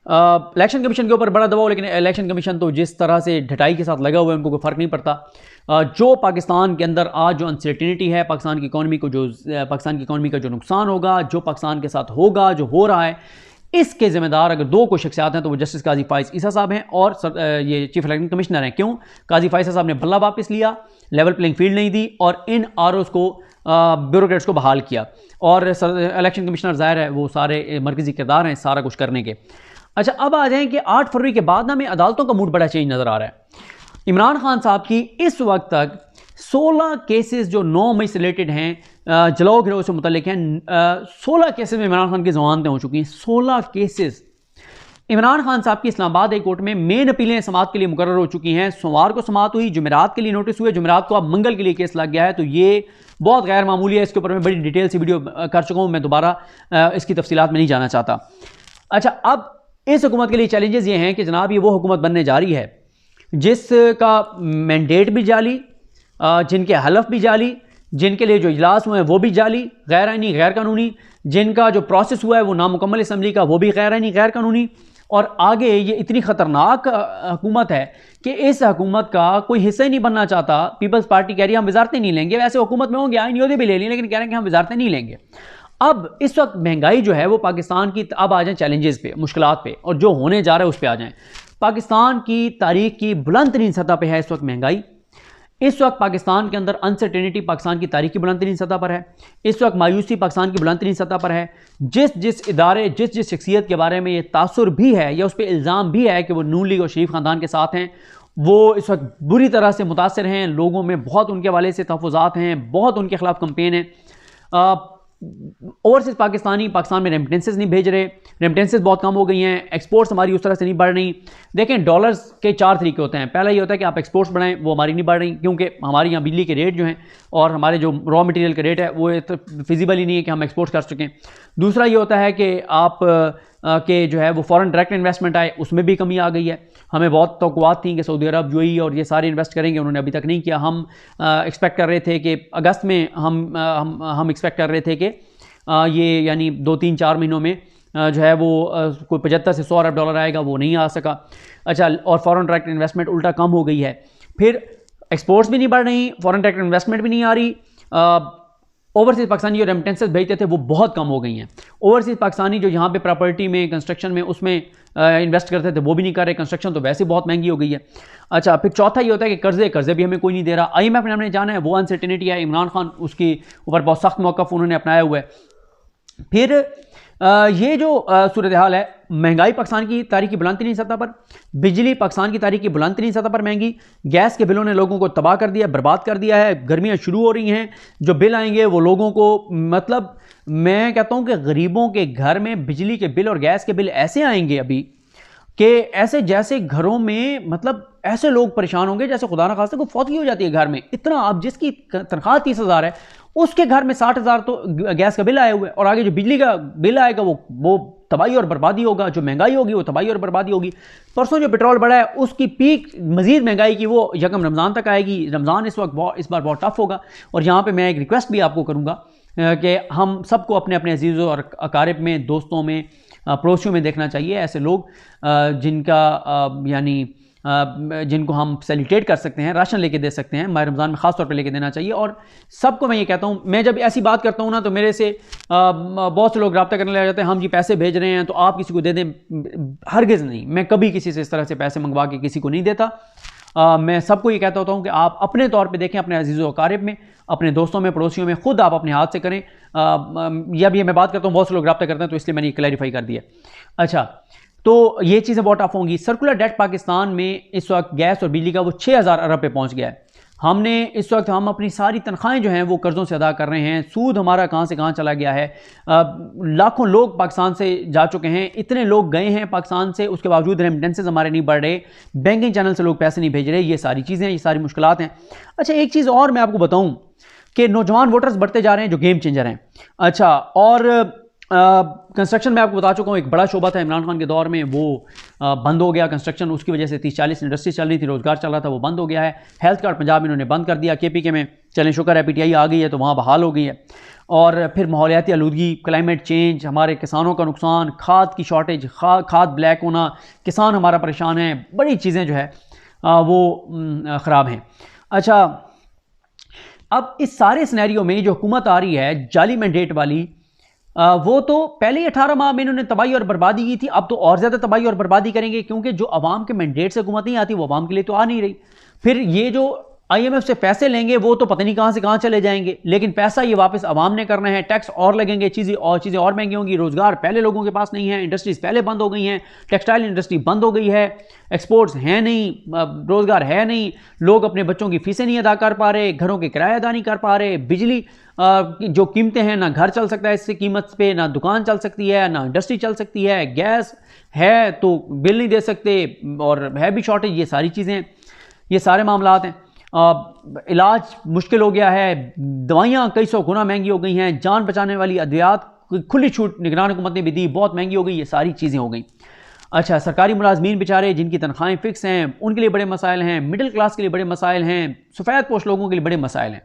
इलेक्शन कमीशन के ऊपर बड़ा दबाव, लेकिन इलेक्शन कमीशन तो जिस तरह से ढटाई के साथ लगा हुआ है उनको कोई फ़र्क नहीं पड़ता। जो पाकिस्तान के अंदर आज जो अनसर्टिनिटी है, पाकिस्तान की इकॉनमी का जो नुकसान होगा, जो पाकिस्तान के साथ होगा, जो हो रहा है, इसके ज़िम्मेदार अगर 2 कोई शख्सियात हैं तो वो जस्टिस काजी फाइज ईसा साहब हैं और ये चीफ इलेक्शन कमिश्नर हैं। क्यों? काजी फाइज ईसा साहब ने बल्ला वापस लिया, लेवल प्लेइंग फील्ड नहीं दी और इन आरओज़ को, ब्यूरोक्रेट्स को बहाल किया, और इलेक्शन कमिश्नर ज़ाहिर है वो सारे मरकज़ी किरदार हैं सारा कुछ करने के। अच्छा, अब आ जाएं कि 8 फरवरी के बाद ना में अदालतों का मूड बड़ा चेंज नज़र आ रहा है। इमरान खान साहब की इस वक्त तक 16 केसेस जो 9 मई से रिलेटेड हैं, जलाओ गिरोह से मुतल्लिक हैं, 16 केसेस में इमरान खान की ज़मानतें हो चुकी हैं। 16 केसेस इमरान खान साहब की इस्लामाबाद हाई कोर्ट में मेन अपीलें समाअत के लिए मुकर्रर हो चुकी हैं। सोमवार को समाअत हुई, जुमेरात के लिए नोटिस हुए, जुमेरात को अब मंगल के लिए केस लग गया है। तो ये बहुत गैर मामूली है। इसके ऊपर मैं बड़ी डिटेल से वीडियो कर चुका हूँ, मैं दोबारा इसकी तफसीलात में नहीं जाना चाहता। अच्छा, अब इस हुकूमत के लिए चैलेंजेस ये हैं कि जनाब ये वो हुकूमत बनने जा रही है जिसका मैंडेट भी जाली, जिनके हलफ भी जाली, जिनके लिए जो इजलास हुए हैं वो भी जाली, गैर आइनी, गैर कानूनी, जिनका जो प्रोसेस हुआ है वो नामुकम्मल असम्बली का, वो भी गैर आइनी, गैर कानूनी। और आगे ये इतनी ख़तरनाक हुकूमत है कि इस हुकूमत का कोई हिस्सा ही नहीं बनना चाहता। पीपल्स पार्टी कह रही है हम वजारतें नहीं लेंगे, वैसे हुकूमत में होंगे, आईनी ओहदे भी ले लें, लेकिन कह रहे हैं कि हम वजारतें नहीं लेंगे। अब इस वक्त महंगाई जो है वो पाकिस्तान की, अब आ जाए चैलेंजेस पे, मुश्किलात पे, और जो होने जा रहा है उस पर आ जाएं। पाकिस्तान की तारीख की बुलंद तरीन सतह पे है इस वक्त महंगाई। इस वक्त पाकिस्तान के अंदर अनसर्टेनिटी पाकिस्तान की तारीख की बुलंद तरीन सतह पर है। इस वक्त मायूसी पाकिस्तान की बुलंद तरीन सतह पर है। जिस इदारे, जिस शख्सियत के बारे में ये तासुर भी है या उस पर इल्ज़ाम भी है कि वो नून लीग और शरीफ ख़ानदान के साथ हैं, वो इस वक्त बुरी तरह से मुतासर हैं। लोगों में बहुत उनके हवाले से तहफ़्फ़ुज़ात हैं, बहुत उनके खिलाफ कंपेन है। ओवरसीज पाकिस्तान में रेमिटेंसेस नहीं भेज रहे, रेमिटेंसेस बहुत कम हो गई हैं, एक्सपोर्ट्स हमारी उस तरह से नहीं बढ़ रही। देखें, डॉलर्स के 4 तरीके होते हैं। पहला ये होता है कि आप एक्सपोर्ट्स बढ़ाएं, वो हमारी नहीं बढ़ रही क्योंकि हमारे यहाँ बिजली के रेट जो हैं और हमारे जो रॉ मटेरियल का रेट है वो फिजिबल ही नहीं है कि हम एक्सपोर्ट कर सकें। दूसरा ये होता है कि आप के जो है वो फॉरेन डायरेक्ट इन्वेस्टमेंट आए, उसमें भी कमी आ गई है। हमें बहुत तवक्कुआत थी कि सऊदी अरब, यूएई और ये सारे इन्वेस्ट करेंगे, उन्होंने अभी तक नहीं किया। हम एक्सपेक्ट कर रहे थे कि अगस्त में हम एक्सपेक्ट कर रहे थे कि ये यानी 2-3-4 महीनों में जो है वो कोई 75 से 100 अरब डॉलर आएगा, वो नहीं आ सका। अच्छा, और फॉरेन डायरेक्ट इन्वेस्टमेंट उल्टा कम हो गई है। फिर एक्सपोर्ट्स भी नहीं बढ़ रही, फॉरेन डायरेक्ट इन्वेस्टमेंट भी नहीं आ रही। ओवरसीज पाकिस्तानी जो रेमिटेंसेस भेजते थे वो बहुत कम हो गई हैं। ओवरसीज पाकिस्तानी जो यहाँ पे प्रॉपर्टी में, कंस्ट्रक्शन में, उसमें इन्वेस्ट करते थे वो भी नहीं कर रहे। कंस्ट्रक्शन तो वैसे बहुत महंगी हो गई है। अच्छा, फिर चौथा ये होता है कि कर्जे भी हमें कोई नहीं दे रहा। IMF ने हमने जाना है वो अनसर्टेनिटी है। इमरान खान उसके ऊपर बहुत सख्त मौक़िफ़ उन्होंने अपनाया हुआ है। फिर ये जो सूरत हाल है, महंगाई पाकिस्तान की तारीखी बुलंद तरीन सतह पर, बिजली पाकिस्तान की तारीखी बुलंद तरीन सतह पर महंगी, गैस के बिलों ने लोगों को तबाह कर दिया, बर्बाद कर दिया है, गर्मियाँ शुरू हो रही हैं, जो बिल आएंगे वो लोगों को, मतलब मैं कहता हूँ कि गरीबों के घर में बिजली के बिल और गैस के बिल ऐसे आएंगे अभी कि ऐसे जैसे घरों में, मतलब ऐसे लोग परेशान होंगे जैसे खुदा ना खास्ते को फौतगी हो जाती है घर में। इतना, अब जिसकी तनख्वाह 30,000 है उसके घर में 60,000 तो गैस का बिल आया हुआ है, और आगे जो बिजली का बिल आएगा वो तबाही और बर्बादी होगा, जो महंगाई होगी वो तबाही और बर्बादी होगी। परसों जो पेट्रोल बढ़ा है उसकी पीक मजीद महंगाई की वो यकम रमज़ान तक आएगी। रमज़ान इस बार बहुत टफ होगा, और यहाँ पर मैं एक रिक्वेस्ट भी आपको करूँगा कि हम सबको अपने अपने अजीज़ों और अकारिब में, दोस्तों में, पड़ोसियों में देखना चाहिए ऐसे लोग जिनका यानी जिनको हम सैल्यूटेट कर सकते हैं, राशन लेके दे सकते हैं, माह रमज़ान में ख़ास तौर पे लेके देना चाहिए। और सबको मैं ये कहता हूँ, मैं जब ऐसी बात करता हूँ ना तो मेरे से बहुत से लोग रब्ता करने लग जाते हैं, हम जी पैसे भेज रहे हैं तो आप किसी को दे दें। हरगिज़ नहीं, मैं कभी किसी से इस तरह से पैसे मंगवा के किसी को नहीं देता। मैं सबको ये कहता होता हूँ कि आप अपने तौर पे देखें, अपने अजीज़ों अकारिब में, अपने दोस्तों में, पड़ोसियों में, खुद आप अपने हाथ से करें। या भी मैं बात करता हूँ बहुत से लोग रब्ता करते हैं तो इसलिए मैंने ये क्लैरिफाई कर दिया। अच्छा, तो ये चीज़ें बहुत टफ होंगी। सर्कुलर डेट पाकिस्तान में इस वक्त गैस और बिजली का वो 6,000 अरब पे पहुँच गया है। हमने इस वक्त हम अपनी सारी तनख्वाहें जो हैं वो कर्ज़ों से अदा कर रहे हैं। सूद हमारा कहाँ से कहाँ चला गया है। लाखों लोग पाकिस्तान से जा चुके हैं, इतने लोग गए हैं पाकिस्तान से, उसके बावजूद रेमिटेंसेस हमारे नहीं बढ़ रहे, बैंकिंग चैनल से लोग पैसे नहीं भेज रहे। ये सारी चीज़ें, ये सारी मुश्किलात हैं। अच्छा, एक चीज़ और मैं आपको बताऊँ कि नौजवान वोटर्स बढ़ते जा रहे हैं जो गेम चेंजर हैं। अच्छा, और कंस्ट्रक्शन में आपको बता चुका हूँ, एक बड़ा शोबा था इमरान खान के दौर में, वो बंद हो गया कंस्ट्रक्शन। उसकी वजह से 30-40 इंडस्ट्री चल रही थी, रोज़गार चल रहा था, वो बंद हो गया है। हेल्थ कार्ड पंजाब इन्होंने बंद कर दिया। KPK में चलें शुक्र है PTI आ गई है तो वहाँ बहाल हो गई है। और फिर माहौलियाती आलूदगी, क्लाइमेट चेंज, हमारे किसानों का नुकसान, खाद की शॉर्टेज, खाद ब्लैक होना, किसान हमारा परेशान है, बड़ी चीज़ें जो है वो ख़राब हैं। अच्छा, अब इस सारे सिनेरियो में जो हुकूमत आ रही है जाली मैंडेट वाली, वो तो पहले ही 18 माह में इन्होंने तबाही और बर्बादी की थी, अब तो और ज़्यादा तबाही और बर्बादी करेंगे, क्योंकि जो अवाम के मैंडेट से हुकूमत नहीं आती वो अवाम के लिए तो आ नहीं रही। फिर ये जो IMF से पैसे लेंगे वो तो पता नहीं कहाँ से कहाँ चले जाएंगे, लेकिन पैसा ये वापस अवाम ने करना है। टैक्स और लगेंगे, चीज़ें और महंगी होंगी, रोज़गार पहले लोगों के पास नहीं है, इंडस्ट्रीज़ पहले बंद हो गई हैं, टेक्सटाइल इंडस्ट्री बंद हो गई है, एक्सपोर्ट्स हैं नहीं, रोज़गार है नहीं, लोग अपने बच्चों की फ़ीसें नहीं अदा कर पा रहे, घरों के किराया अदा नहीं कर पा रहे, बिजली जो कीमतें हैं, ना घर चल सकता है इससे कीमत पे, ना दुकान चल सकती है, ना इंडस्ट्री चल सकती है, गैस है तो बिल नहीं दे सकते और है भी शॉर्टेज। ये सारी चीज़ें, ये सारे मामलात हैं। इलाज मुश्किल हो गया है, दवाइयाँ कई सौ गुना महंगी हो गई हैं, जान बचाने वाली अद्वियात खुली छूट निगरान हुकूमत ने भी दी, बहुत महंगी हो गई, ये सारी चीज़ें हो गई। अच्छा, सरकारी मुलाजमीन बेचारे जिनकी तनख्वाहें फ़िक्स हैं उनके लिए बड़े मसाइल हैं, मिडिल क्लास के लिए बड़े मसाइल हैं, सफ़ेद पोश लोगों के लिए बड़े मसाइल हैं।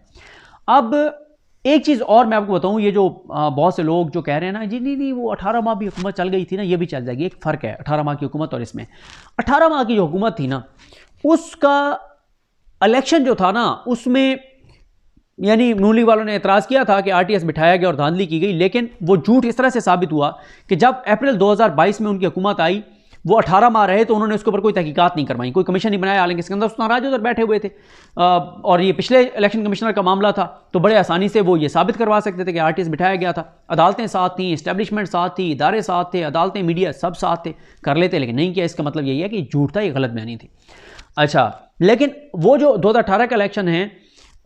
अब एक चीज़ और मैं आपको बताऊं, ये जो बहुत से लोग जो कह रहे हैं ना जी नहीं वो 18 माह भी हुकूमत चल गई थी ना, ये भी चल जाएगी। एक फ़र्क है 18 माह की हुकूमत और इसमें। 18 माह की जो हुकूमत थी ना, उसका इलेक्शन जो था ना, उसमें यानी नून लीग वालों ने एतराज़ किया था कि RTS बिठाया गया और धांधली की गई, लेकिन वो झूठ इस तरह से साबित हुआ कि जब अप्रैल 2022 में उनकी हुकूमत आई, वो 18 माह रहे तो उन्होंने उसके ऊपर कोई तहकीकात नहीं करवाई, कोई कमीशन नहीं बनाया। हालांकि सिकंदर सुल्तान राज उधर बैठे हुए थे और ये पिछले इलेक्शन कमिश्नर का मामला था, तो बड़े आसानी से वो ये साबित करवा सकते थे कि RTS बिठाया गया था। अदालतें साथ थी, इस्टेब्लिशमेंट साथ थी, इदारे साथ थे, अदालतें, मीडिया सब साथ थे, कर लेते, लेकिन नहीं किया। इसका मतलब यही है कि झूठ था, ये गलत बयानी थी। अच्छा, लेकिन वो जो 2018 का इलेक्शन है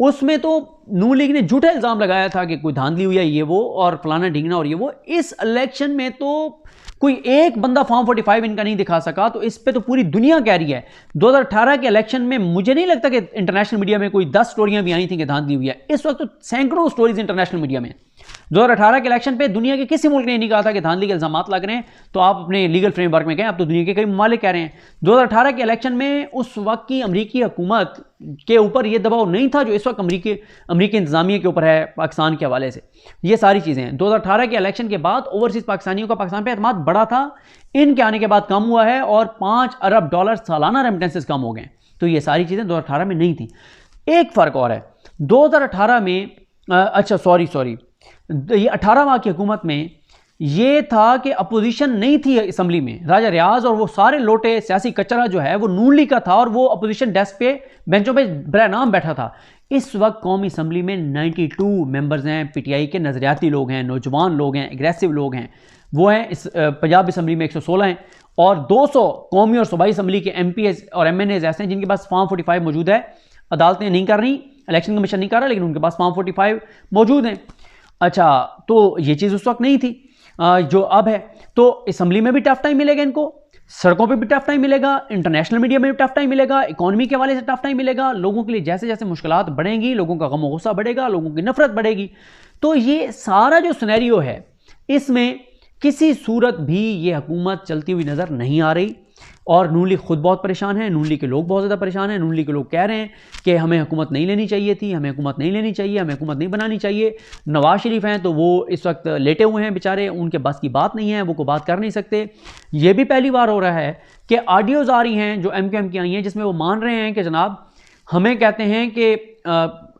उसमें तो नून लीग ने झूठा इल्ज़ाम लगाया था कि कोई धांधली हुई है ये वो और फलाना ढींगना और ये वो। इस इलेक्शन में तो कोई एक बंदा फॉर्म 45 इनका नहीं दिखा सका, तो इस पे तो पूरी दुनिया कह रही है। 2018 के इलेक्शन में मुझे नहीं लगता कि इंटरनेशनल मीडिया में कोई 10 स्टोरियां भी आई थी कि धांधली हुई है। इस वक्त तो सैकड़ों स्टोरीज इंटरनेशनल मीडिया में। 2018 के इलेक्शन पे दुनिया के किसी मुल्क ने नहीं कहा था कि धांधली के इल्जाम लग रहे हैं, तो आप अपने लीगल फ्रेमवर्क में कहें, अब तो दुनिया के कई ममालिक कह रहे हैं। 2018 के इलेक्शन में उस वक्त की अमरीकी हुकूमत के ऊपर यह दबाव नहीं था जो इस वक्त अमरीकी इंतजामिया के ऊपर है पाकिस्तान के हवाले से। ये सारी चीज़ें हैं। 2018 के इलेक्शन के बाद ओवरसीज पाकिस्तानियों का पाकिस्तान पे एतमाद बढ़ा था, इनके आने के बाद कम हुआ है और $5 अरब सालाना रेमिटेंसेस कम हो गए। तो ये सारी चीज़ें 2018 में नहीं थी। एक फ़र्क और है, 2018 में ये 18 माह की हुकूमत में ये था कि अपोजिशन नहीं थी असम्बली में। राजा रियाज और वो सारे लोटे सियासी कचरा जो है वो नून लीग का था और वो अपोजिशन डेस्क पे बेंचों पे बरा नाम बैठा था। इस वक्त कौमी असम्बली में 92 मेंबर्स हैं, PTI के नज़रियाती लोग हैं, नौजवान लोग हैं, एग्रेसिव लोग हैं, वो हैं इस पंजाब असम्बली में 116 हैं, और 200 कौमी और सूबाई असम्बली के MP और MNAs ऐसे हैं जिनके पास फॉर्म 45 मौजूद है। अदालतें नहीं कर रही, इलेक्शन कमीशन नहीं कर रहा, लेकिन उनके पास फॉर्म 45 मौजूद हैं। अच्छा, तो ये चीज़ उस वक्त नहीं थी जो अब है। तो असम्बली में भी टफ टाइम मिलेगा इनको, सड़कों पे भी टफ टाइम मिलेगा, इंटरनेशनल मीडिया में भी टफ टाइम मिलेगा, इकोनॉमी के हवाले से टफ टाइम मिलेगा। लोगों के लिए जैसे जैसे मुश्किलात बढ़ेंगी, लोगों का गम और गुस्सा बढ़ेगा, लोगों की नफरत बढ़ेगी। तो ये सारा जो सिनेरियो है, इसमें किसी सूरत भी ये हुकूमत चलती हुई नज़र नहीं आ रही। और नून लीग खुद बहुत परेशान है, नून लीग के लोग बहुत ज़्यादा परेशान हैं। नून लीग के लोग कह रहे हैं कि हमें हुकूमत नहीं लेनी चाहिए थी, हमें हुकूमत नहीं लेनी चाहिए, हमें हुकूमत नहीं बनानी चाहिए। नवाज शरीफ हैं तो वो इस वक्त लेटे हुए हैं बेचारे, उनके बस की बात नहीं है, वो कोई बात कर नहीं सकते। ये भी पहली बार हो रहा है कि ऑडियोज़ आ रही हैं जो MQM की आई हैं, जिसमें वो मान रहे हैं कि जनाब हमें कहते हैं कि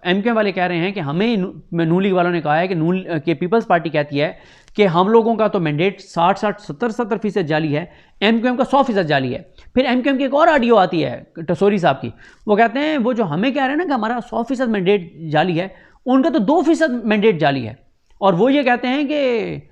MQM वाले कह रहे हैं कि हमें नून लीग वालों ने कहा है कि नून के पीपल्स पार्टी कहती है कि हम लोगों का तो मैंडेट 60-70% जाली है, MQM का 100% जाली है। फिर MQM की एक और ऑडियो आती है टसोरी साहब की, वो कहते हैं वो जो हमें कह रहे हैं ना कि हमारा 100% मैंडेट जाली है, उनका तो 2% मैंडेट जाली है। और वो ये कहते हैं कि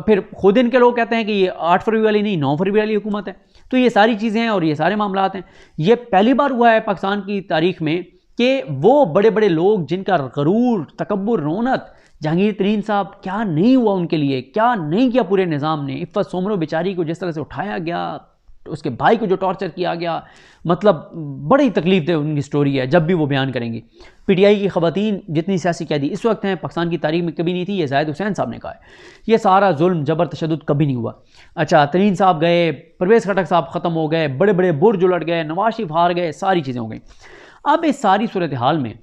फिर खुद इनके लोग कहते हैं कि ये 8 फरवरी वाली नहीं 9 फरवरी वाली हुकूमत है। तो ये सारी चीज़ें हैं और ये सारे मामलात हैं। ये पहली बार हुआ है पाकिस्तान की तारीख में कि वो बड़े बड़े लोग जिनका गरूर, तकब्बुर, रौनक, जहांगीर तरीन साहब, क्या नहीं हुआ उनके लिए, क्या नहीं किया पूरे निज़ाम ने। इफ़्फ़त सोमरो बेचारी को जिस तरह से उठाया गया, उसके भाई को जो टॉर्चर किया गया, मतलब बड़ी तकलीफ दे उनकी स्टोरी है जब भी वो बयान करेंगी। PTI की ख़वातीन जितनी सियासी कैदी इस वक्त हैं पाकिस्तान की तारीख में कभी नहीं थी, ये ज़ाहिद हुसैन साहब ने कहा है। ये सारा जुल्म, जबर, तशद्दुद कभी नहीं हुआ। अच्छा, तरीन साहब गए, परवेज़ खटक साहब ख़त्म हो गए, बड़े बड़े बुर्ज उलट गए, नवाज शरीफ हार गए, सारी चीज़ें हो गई। अब इस सारी सूरत हाल में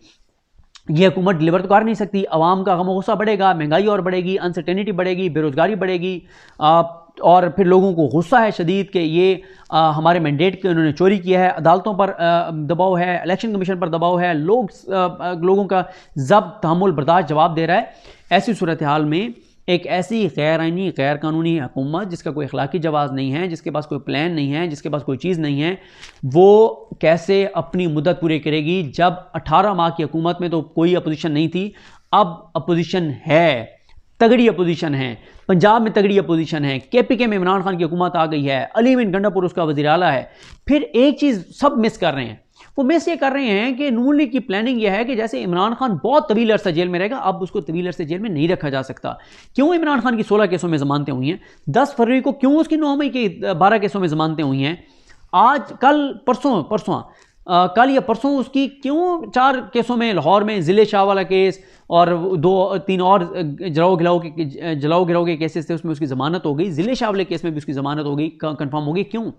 ये हुकूमत डिलीवर तो कर नहीं सकती। अवाम का गम गुस्सा बढ़ेगा, महंगाई और बढ़ेगी, अनसर्टेनिटी बढ़ेगी, बेरोज़गारी बढ़ेगी, और फिर लोगों को गुस्सा है शदीद कि ये हमारे मैंडेट के उन्होंने चोरी किया है। अदालतों पर दबाव है, इलेक्शन कमीशन पर दबाव है, लोगों का ज़ब्त, तहम्मुल, बर्दाश्त जवाब दे रहा है। ऐसी सूरत हाल में एक ऐसी गैर आइनी, गैर कानूनी हुकूमत जिसका कोई अखलाकी जवाब नहीं है, जिसके पास कोई प्लान नहीं है, जिसके पास कोई चीज़ नहीं है, वो कैसे अपनी मुद्दत पूरी करेगी? जब 18 माह की हुकूमत में तो कोई अपोजिशन नहीं थी, अब अपोजिशन है, तगड़ी अपोजिशन है। पंजाब में तगड़ी अपोजिशन है, KPK में इमरान खान की हुकूमत आ गई है, अली बिन गंडापुर उसका वज़ीर आला है। फिर एक चीज़ सब मिस कर रहे हैं, वो मिस ये कर रहे हैं कि नून लीग की प्लानिंग यह है कि जैसे इमरान खान बहुत तवील अरसा जेल में रहेगा, अब उसको तवील अरसे जेल में नहीं रखा जा सकता। क्यों इमरान खान की 16 केसों में ज़मानतें हुई हैं, 10 फरवरी को क्यों उसकी 9 मई के 12 केसों में ज़मानतें हुई हैं, आज कल परसों कल या परसों उसकी क्यों 4 केसों में, लाहौर में ज़िले शाह वाला केस और 2-3 और जलाओ गिराओ के केसेस थे, उसमें उसकी ज़मानत हो गई। ज़िले शाह वाले केस में भी उसकी ज़मानत हो गई, कंफर्म हो गई। क्यों?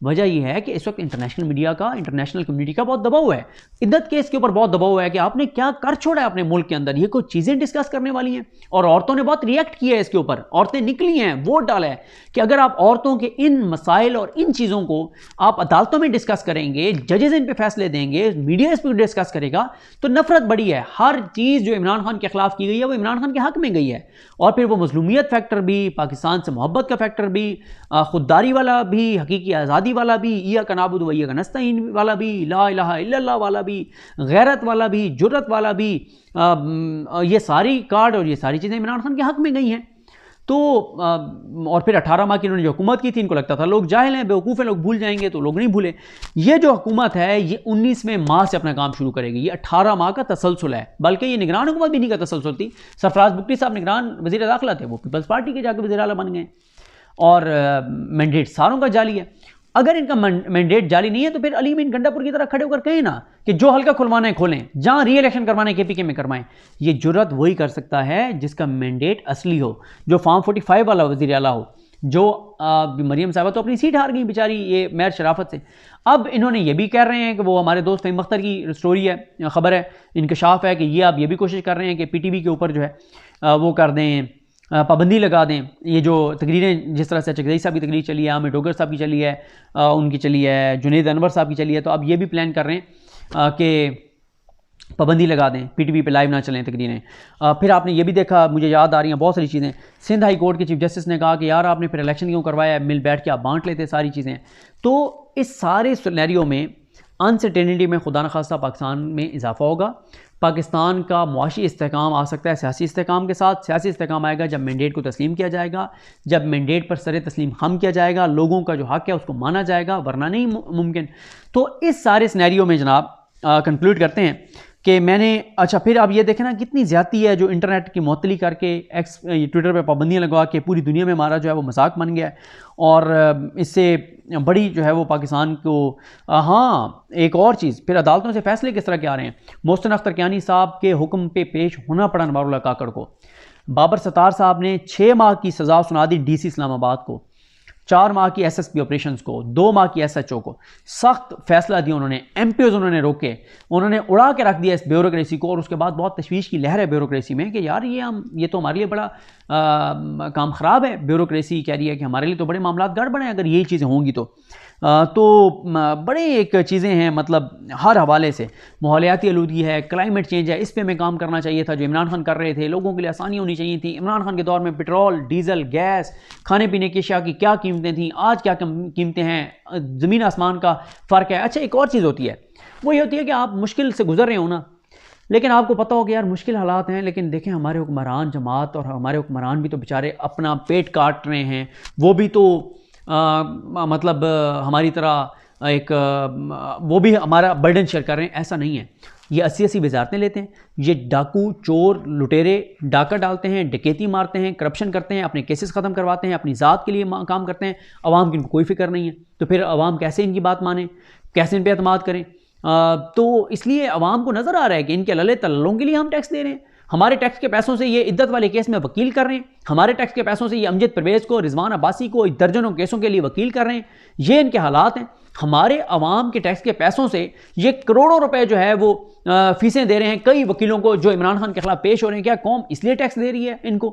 वजह यह है कि इस वक्त इंटरनेशनल मीडिया का, इंटरनेशनल कम्युनिटी का बहुत दबाव है। इद्दत केस के ऊपर बहुत दबाव है कि आपने क्या कर छोड़ा है अपने मुल्क के अंदर, ये कोई चीज़ें डिस्कस करने वाली हैं। और औरतों ने बहुत रिएक्ट किया है इसके ऊपर, औरतें निकली हैं, वोट डाला है कि अगर आप औरतों के इन मसाइल और इन चीज़ों को आप अदालतों में डिस्कस करेंगे, जजेस इन पर फैसले देंगे, मीडिया इस पर डिस्कस करेगा, तो नफरत बढ़ी है। हर चीज़ जो इमरान खान के खिलाफ की गई है वो इमरान खान के हक में गई है। और फिर वो मजलूमियत फैक्टर भी, पाकिस्तान से मोहब्बत का फैक्टर भी, खुददारी वाला भी, हकीकी आज़ादी वाला भी, इय्याका नाबुदु व इय्याका नस्तईन वाला भी, ला इलाहा इल्लल्लाह वाला भी, गैरत वाला भी, जुर्रत वाला भी, ये सारी कार्ड और ये सारी चीज़ें इमरान खान के हक में गई हैं। तो और फिर 18 माह की इन्होंने जो हुकूमत की थी, इनको लगता था लोग जाहिल हैं, बेवकूफ़ हैं, लोग भूल जाएंगे, तो लोग नहीं भूले। ये जो हुकूमत है ये 19वें माह से अपना काम शुरू करेगी। ये 18 माह का तसलसल है, बल्कि ये निगरान हुकूमत भी नहीं का तसलसल थी। सरफराज बुगटी साहब निगरान वज़ीर दाखिला थे, वो पीपल्स पार्टी के जाकर वज़ीर आला बन गए, और मैंडेट सारों का जाली है। अगर इनका मैंडेट जाली नहीं है तो फिर अली बिन गंडापुर की तरह खड़े होकर कहें ना कि जो हल्का खुलवाना है खोलें, जहां री इलेक्शन करवाना है KPK में करवाएं। ये जुर्रत वही कर सकता है जिसका मैंडेट असली हो, जो फॉर्म 45 वाला वज़ीर आला हो। जो मरियम साहबा तो अपनी सीट हार गई बेचारी, ये मैर शराफत से। अब इन्होंने ये भी कह रहे हैं कि वो हमारे दोस्त फ़हीम अख्तर की स्टोरी है, ख़बर है, इंकशाफ है कि ये अब ये भी कोशिश कर रहे हैं कि PTV के ऊपर जो है वो कर दें, पाबंदी लगा दें। ये जो तकरीरें, जिस तरह से चकदई साहब की तकरीर चली है, आमिर डोगर साहब की चली है, उनकी चली है, जुनेद अनवर साहब की चली है, तो अब ये भी प्लान कर रहे हैं कि पाबंदी लगा दें, PTV पे लाइव ना चलें तकरीरें। फिर आपने ये भी देखा, मुझे याद आ रही हैं बहुत सारी चीज़ें, सिंध हाई कोर्ट के चीफ जस्टिस ने कहा कि यार आपने फिर इलेक्शन क्यों करवाया, मिल बैठ के आप बांट लेते सारी चीज़ें। तो इस सारे सिनेरियो में अनसर्टेनिटी में खुदा न खास्ता पाकिस्तान में इजाफा होगा। पाकिस्तान का मुआशी इस्तेहकाम आ सकता है सियासी इस्तेहकाम के साथ। सियासी इस्तेहकाम आएगा जब मैंडेट को तस्लीम किया जाएगा, जब मैंडेट पर सर तस्लीम खम किया जाएगा, लोगों का जो हक़ है उसको माना जाएगा, वरना नहीं मुमकिन। तो इस सारे सिनेरियो में जनाब कंक्लूड करते हैं कि मैंने अच्छा फिर आप ये देखें ना कितनी ज़्यादती है जो इंटरनेट की मुअत्तली करके ट्विटर पे पाबंदियाँ लगवा के पूरी दुनिया में हमारा जो है वो मजाक बन गया है। और इससे बड़ी जो है वो पाकिस्तान को हाँ एक और चीज़, फिर अदालतों से फैसले किस तरह के आ रहे हैं। मोहसिन अख्तर कियानी साहब के हुक्म पे पेश होना पड़ा अनवारुल्लाह काकड़ को। बाबर सत्तार साहब ने 6 माह की सज़ा सुना दी DC इस्लामाबाद को, 4 माह की SSP ऑपरेशंस को, 2 माह की SHO को। सख्त फैसला दिया उन्होंने, MPOs उन्होंने रोके, उन्होंने उड़ा के रख दिया इस ब्यूरोक्रेसी को। और उसके बाद बहुत तशवीश की लहर है ब्यूरोक्रेसी में कि यार ये तो हमारे लिए बड़ा काम ख़राब है। ब्यूरोक्रेसी कह रही है कि हमारे लिए तो बड़े मामला गड़बड़ हैं अगर यही चीज़ें होंगी तो बड़े एक चीज़ें हैं, मतलब हर हवाले से माहौलियाती आलूदगी है, क्लाइमेट चेंज है, इस पे हमें काम करना चाहिए था जो इमरान खान कर रहे थे। लोगों के लिए आसानी होनी चाहिए थी। इमरान खान के दौर में पेट्रोल, डीजल, गैस, खाने पीने की अशिया की क्या कीमतें थीं, आज क्या कीमतें हैं, ज़मीन आसमान का फ़र्क है। अच्छा एक और चीज़ होती है, वो ये होती है कि आप मुश्किल से गुजर रहे हो ना, लेकिन आपको पता हो कि यार मुश्किल हालात हैं, लेकिन देखें हमारे हुक्मरान जमात और हमारे हुक्मरान भी तो बेचारे अपना पेट काट रहे हैं। वो भी तो मतलब हमारी तरह एक वो भी हमारा बर्डन शेयर कर रहे हैं, ऐसा नहीं है। ये 80-80 वजारतें लेते हैं, ये डाकू, चोर, लुटेरे डाका डालते हैं, डकैती मारते हैं, करप्शन करते हैं, अपने केसेस ख़त्म करवाते हैं, अपनी ज़ात के लिए काम करते हैं। अवाम की इनको कोई फिक्र नहीं है, तो फिर अवाम कैसे इनकी बात माने, कैसे इन पर एतमाद करें। तो इसलिए अवाम को नज़र आ रहा है कि इनके लले तल्लों के लिए हम टैक्स दे रहे हैं। हमारे टैक्स के पैसों से ये इद्दत वाले केस में वकील कर रहे हैं, हमारे टैक्स के पैसों से ये अमजद परवेज़ को, रिजवान अब्बासी को दर्जनों केसों के लिए वकील कर रहे हैं। ये इनके हालात हैं। हमारे अवाम के टैक्स के पैसों से ये करोड़ों रुपए जो है वो फीसें दे रहे हैं कई वकीलों को जो इमरान खान के खिलाफ पेश हो रहे हैं। क्या कौम इसलिए टैक्स दे रही है इनको?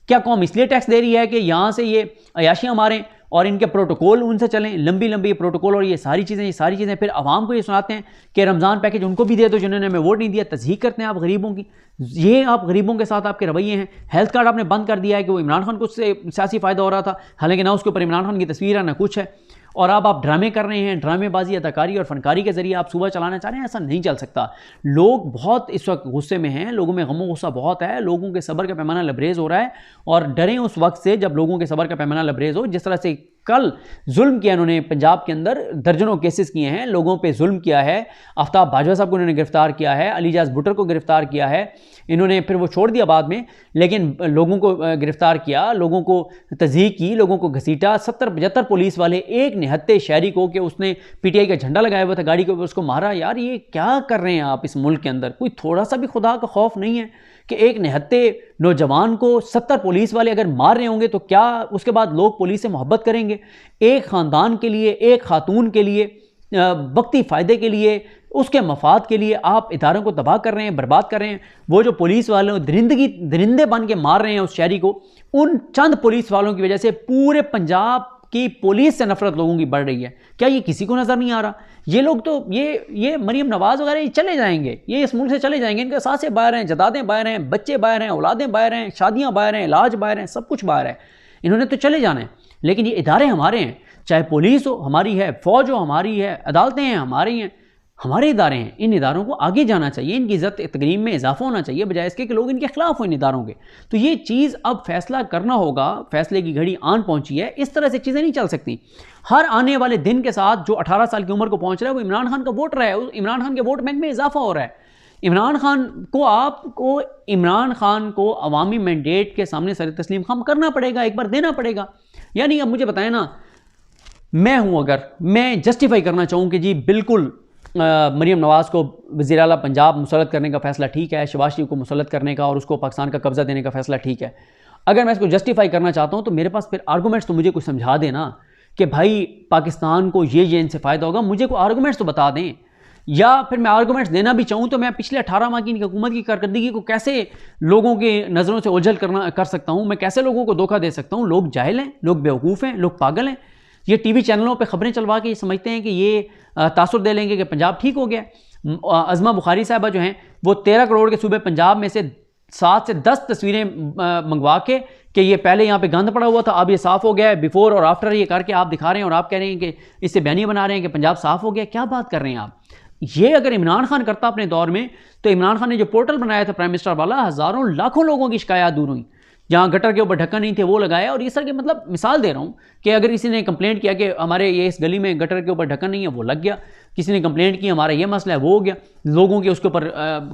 क्या कौम इसलिए टैक्स दे रही है कि यहाँ से ये अयाशियाँ मारें और इनके प्रोटोकॉल उनसे चलें, लंबी लंबी प्रोटोकॉल और ये सारी चीज़ें फिर आवाम को ये सुनाते हैं कि रमज़ान पैकेज उनको भी दे दो जिन्होंने हमें वोट नहीं दिया। तज़हीक करते हैं आप गरीबों की, ये आप गरीबों के साथ आपके रवैये हैं। हेल्थ कार्ड आपने बंद कर दिया है कि वो इमरान खान को उससे सियासी फ़ायदा हो रहा था, हालांकि ना उसके ऊपर इमरान खान की तस्वीर है ना कुछ है। और अब आप ड्रामे कर रहे हैं, ड्रामेबाजी, अदाकारी और फनकारी के ज़रिए आप सुबह चलाना चाह रहे हैं। ऐसा नहीं चल सकता। लोग बहुत इस वक्त गुस्से में हैं, लोगों में गम गुस्सा बहुत है, लोगों के सब्र का पैमाना लबरेज़ हो रहा है। और डरें उस वक्त से जब लोगों के सब्र का पैमाना लबरेज़ हो। जिस तरह से कल जुल्म किया इन्होंने, पंजाब के अंदर दर्जनों केसेस किए हैं, लोगों पे जुल्म किया है। आफ्ताब बाजवा साहब को इन्होंने गिरफ्तार किया है, अलीजाज भुट्टर को गिरफ्तार किया है इन्होंने, फिर वो छोड़ दिया बाद में, लेकिन लोगों को गिरफ्तार किया, लोगों को तज़हीक की, लोगों को घसीटा। 70-75 पुलिस वाले एक निहत्ते शहरी को कि उसने PTI का झंडा लगाया हुआ था गाड़ी के ऊपर, उसको मारा। यार ये क्या कर रहे हैं आप इस मुल्क के अंदर? कोई थोड़ा सा भी खुदा का खौफ नहीं है कि एक निहत्ते नौजवान को 70 पुलिस वाले अगर मार रहे होंगे तो क्या उसके बाद लोग पुलिस से मोहब्बत करेंगे? एक ख़ानदान के लिए, एक खातून के लिए, वक्ती फ़ायदे के लिए, उसके मफाद के लिए आप इदारों को तबाह कर रहे हैं, बर्बाद कर रहे हैं। वो जो पुलिस वालों दरिंदे बन के मार रहे हैं उस शहरी को, उन चंद पुलिस वालों की वजह से पूरे पंजाब की पुलिस से नफरत लोगों की बढ़ रही है। क्या ये किसी को नज़र नहीं आ रहा? ये लोग तो ये मरीम नवाज़ वगैरह चले जाएंगे, ये इस मुल्क से चले जाएंगे, इनके सासें बाहर हैं, जदादें बाहर हैं, बच्चे बाहर हैं, औलादें बाहर हैं, शादियाँ बाहर हैं, इलाज बाहर हैं, सब कुछ बाहर है। इन्होंने तो चले जाना है, लेकिन ये इदारे हमारे हैं। चाहे पुलिस हो हमारी है, फ़ौज हो हमारी है, अदालतें हैं हमारी हैं, हमारे इदारे हैं। इन इदारों को आगे जाना चाहिए, इनकी इज़्ज़त तकरीम में इजाफा होना चाहिए, बजाय इसके कि लोग इनके खिलाफ हो इन इदारों के। तो ये चीज़ अब फैसला करना होगा, फैसले की घड़ी आन पहुंची है। इस तरह से चीज़ें नहीं चल सकती। हर आने वाले दिन के साथ जो 18 साल की उम्र को पहुंच रहा है वो इमरान खान का वोट रहा है, इमरान खान के वोट बैंक में इजाफा हो रहा है। इमरान खान को अवामी मैंडेट के सामने सर तस्लीम खम करना पड़ेगा, एक बार देना पड़ेगा। यानी अब मुझे बताएं ना, मैं हूं, अगर मैं जस्टिफाई करना चाहूँ कि जी बिल्कुल मरीम नवाज़ को वज़ीर आला पंजाब मुसल्लत करने का फ़ैसला ठीक है, शहबाज शरीफ को मुसल्लत करने का और उसको पाकिस्तान का कब्ज़ा देने का फ़ैसला ठीक है, अगर मैं इसको जस्टिफाई करना चाहता हूँ तो मेरे पास फिर आर्गूमेंट्स तो मुझे कुछ समझा देना कि भाई पाकिस्तान को ये इनसे फ़ायदा होगा, मुझे कोई आर्गूमेंट्स तो बता दें। या फिर मैं आर्गूमेंट्स देना भी चाहूँ तो मैं पिछले 18 माह की इनकी हुकूमत की कारकर्दगी को कैसे लोगों के नज़रों से ओझल कर सकता हूँ, मैं कैसे लोगों को धोखा दे सकता हूँ। लोग जाहिल हैं, लोग बेवकूफ़ हैं, लोग पागल हैं। ये TV चैनलों पे खबरें चलवा के ये समझते हैं कि ये तासुर दे लेंगे कि पंजाब ठीक हो गया। अज़मा बुखारी साहबा जो हैं वो 13 करोड़ के सूबे पंजाब में से 7 से 10 तस्वीरें मंगवा के कि ये पहले यहाँ पे गंद पड़ा हुआ था, अब ये साफ़ हो गया है, बिफोर और आफ्टर ये करके आप दिखा रहे हैं और आप कह रहे हैं कि इससे बयानी बना रहे हैं कि पंजाब साफ़ हो गया। क्या बात कर रहे हैं आप? ये अगर इमरान खान करता अपने दौर में, तो इमरान खान ने जो पोर्टल बनाया था प्राइम मिनिस्टर वाला, हज़ारों लाखों लोगों की शिकायत दूर हुई। जहाँ गटर के ऊपर ढक्कन नहीं थे वो लगाया, और ये सर के मतलब मिसाल दे रहा हूँ कि अगर किसी ने कंप्लेंट किया कि हमारे ये इस गली में गटर के ऊपर ढक्कन नहीं है, वो लग गया। किसी ने कंप्लेंट की हमारा ये मसला है, वो हो गया। लोगों की उसके ऊपर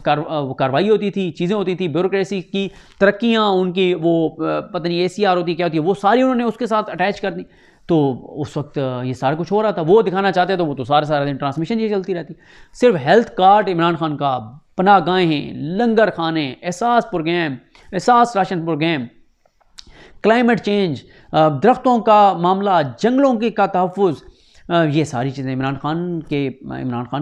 कार्रवाई होती थी, चीज़ें होती थी, ब्यूरोक्रेसी की तरक्कियाँ, उनकी वो पता नहीं ACR होती क्या होती है, वो सारी उन्होंने उसके साथ अटैच कर दी। तो उस वक्त ये सारा कुछ हो रहा था, वो दिखाना चाहते तो वो तो सारा दिन ट्रांसमिशन ये चलती रहती। सिर्फ हेल्थ कार्ड इमरान खान का, पनाह गाहें, लंगर खाने, एहसास पुरगैम, एहसास राशन पुरगैम, क्लाइमेट चेंज, दरख्तों का मामला, जंगलों की का तहफ़्फ़ुज़, ये सारी चीज़ें इमरान खान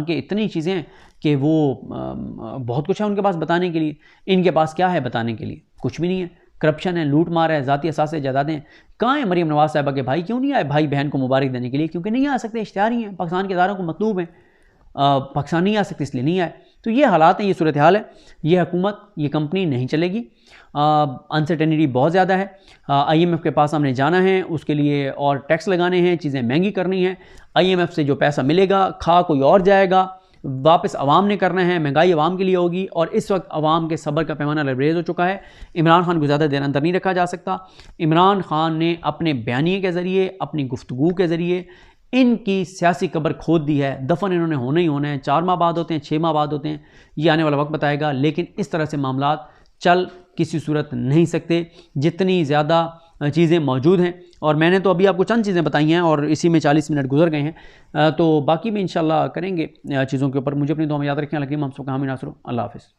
के इतनी चीज़ें कि वो बहुत कुछ है उनके पास बताने के लिए। इनके पास क्या है बताने के लिए? कुछ भी नहीं है। करप्शन है, लूट मार है, ज़ाती असासे जायदादें। कहाँ है मरीम नवाज़ साहिबा के भाई? क्यों नहीं आए भाई बहन को मुबारक देने के लिए? क्योंकि नहीं आ सकते, इश्तिहारी हैं, पाकिस्तान के इदारों को मतलूब हैं, पाकिस्तान नहीं आ सकते इसलिए नहीं आए। तो ये हालात हैं, ये सूरत हाल है। ये हुकूमत, ये कंपनी नहीं चलेगी। अनसर्टेनिटी बहुत ज़्यादा है। IMF के पास हमने जाना है, उसके लिए और टैक्स लगाने हैं, चीज़ें महंगी करनी हैं। IMF से जो पैसा मिलेगा खा कोई और जाएगा, वापस अवाम ने करना है, महंगाई अवाम के लिए होगी। और इस वक्त अवाम के सब्र का पैमाना लबरेज हो चुका है। इमरान खान को ज़्यादा देर अंदर नहीं रखा जा सकता। इमरान खान ने अपने बयानिए के ज़रिए, अपनी गुफ्तगू के ज़रिए इनकी सियासी कब्र खोद दी है। दफन इन्होंने होना ही होना है। 4 माह बाद होते हैं, 6 माह बाद होते हैं, ये आने वाला वक्त बताएगा। लेकिन इस तरह से मामला चल किसी सूरत नहीं सकते, जितनी ज़्यादा चीज़ें मौजूद हैं। और मैंने तो अभी आपको चंद चीज़ें बताई हैं और इसी में 40 मिनट गुजर गए हैं। तो बाकी भी इंशाल्लाह करेंगे चीज़ों के ऊपर। मुझे अपनी दुआ में याद रखें। लकीम हम सबका हामी नासरो। अल्लाह हाफ़िज़।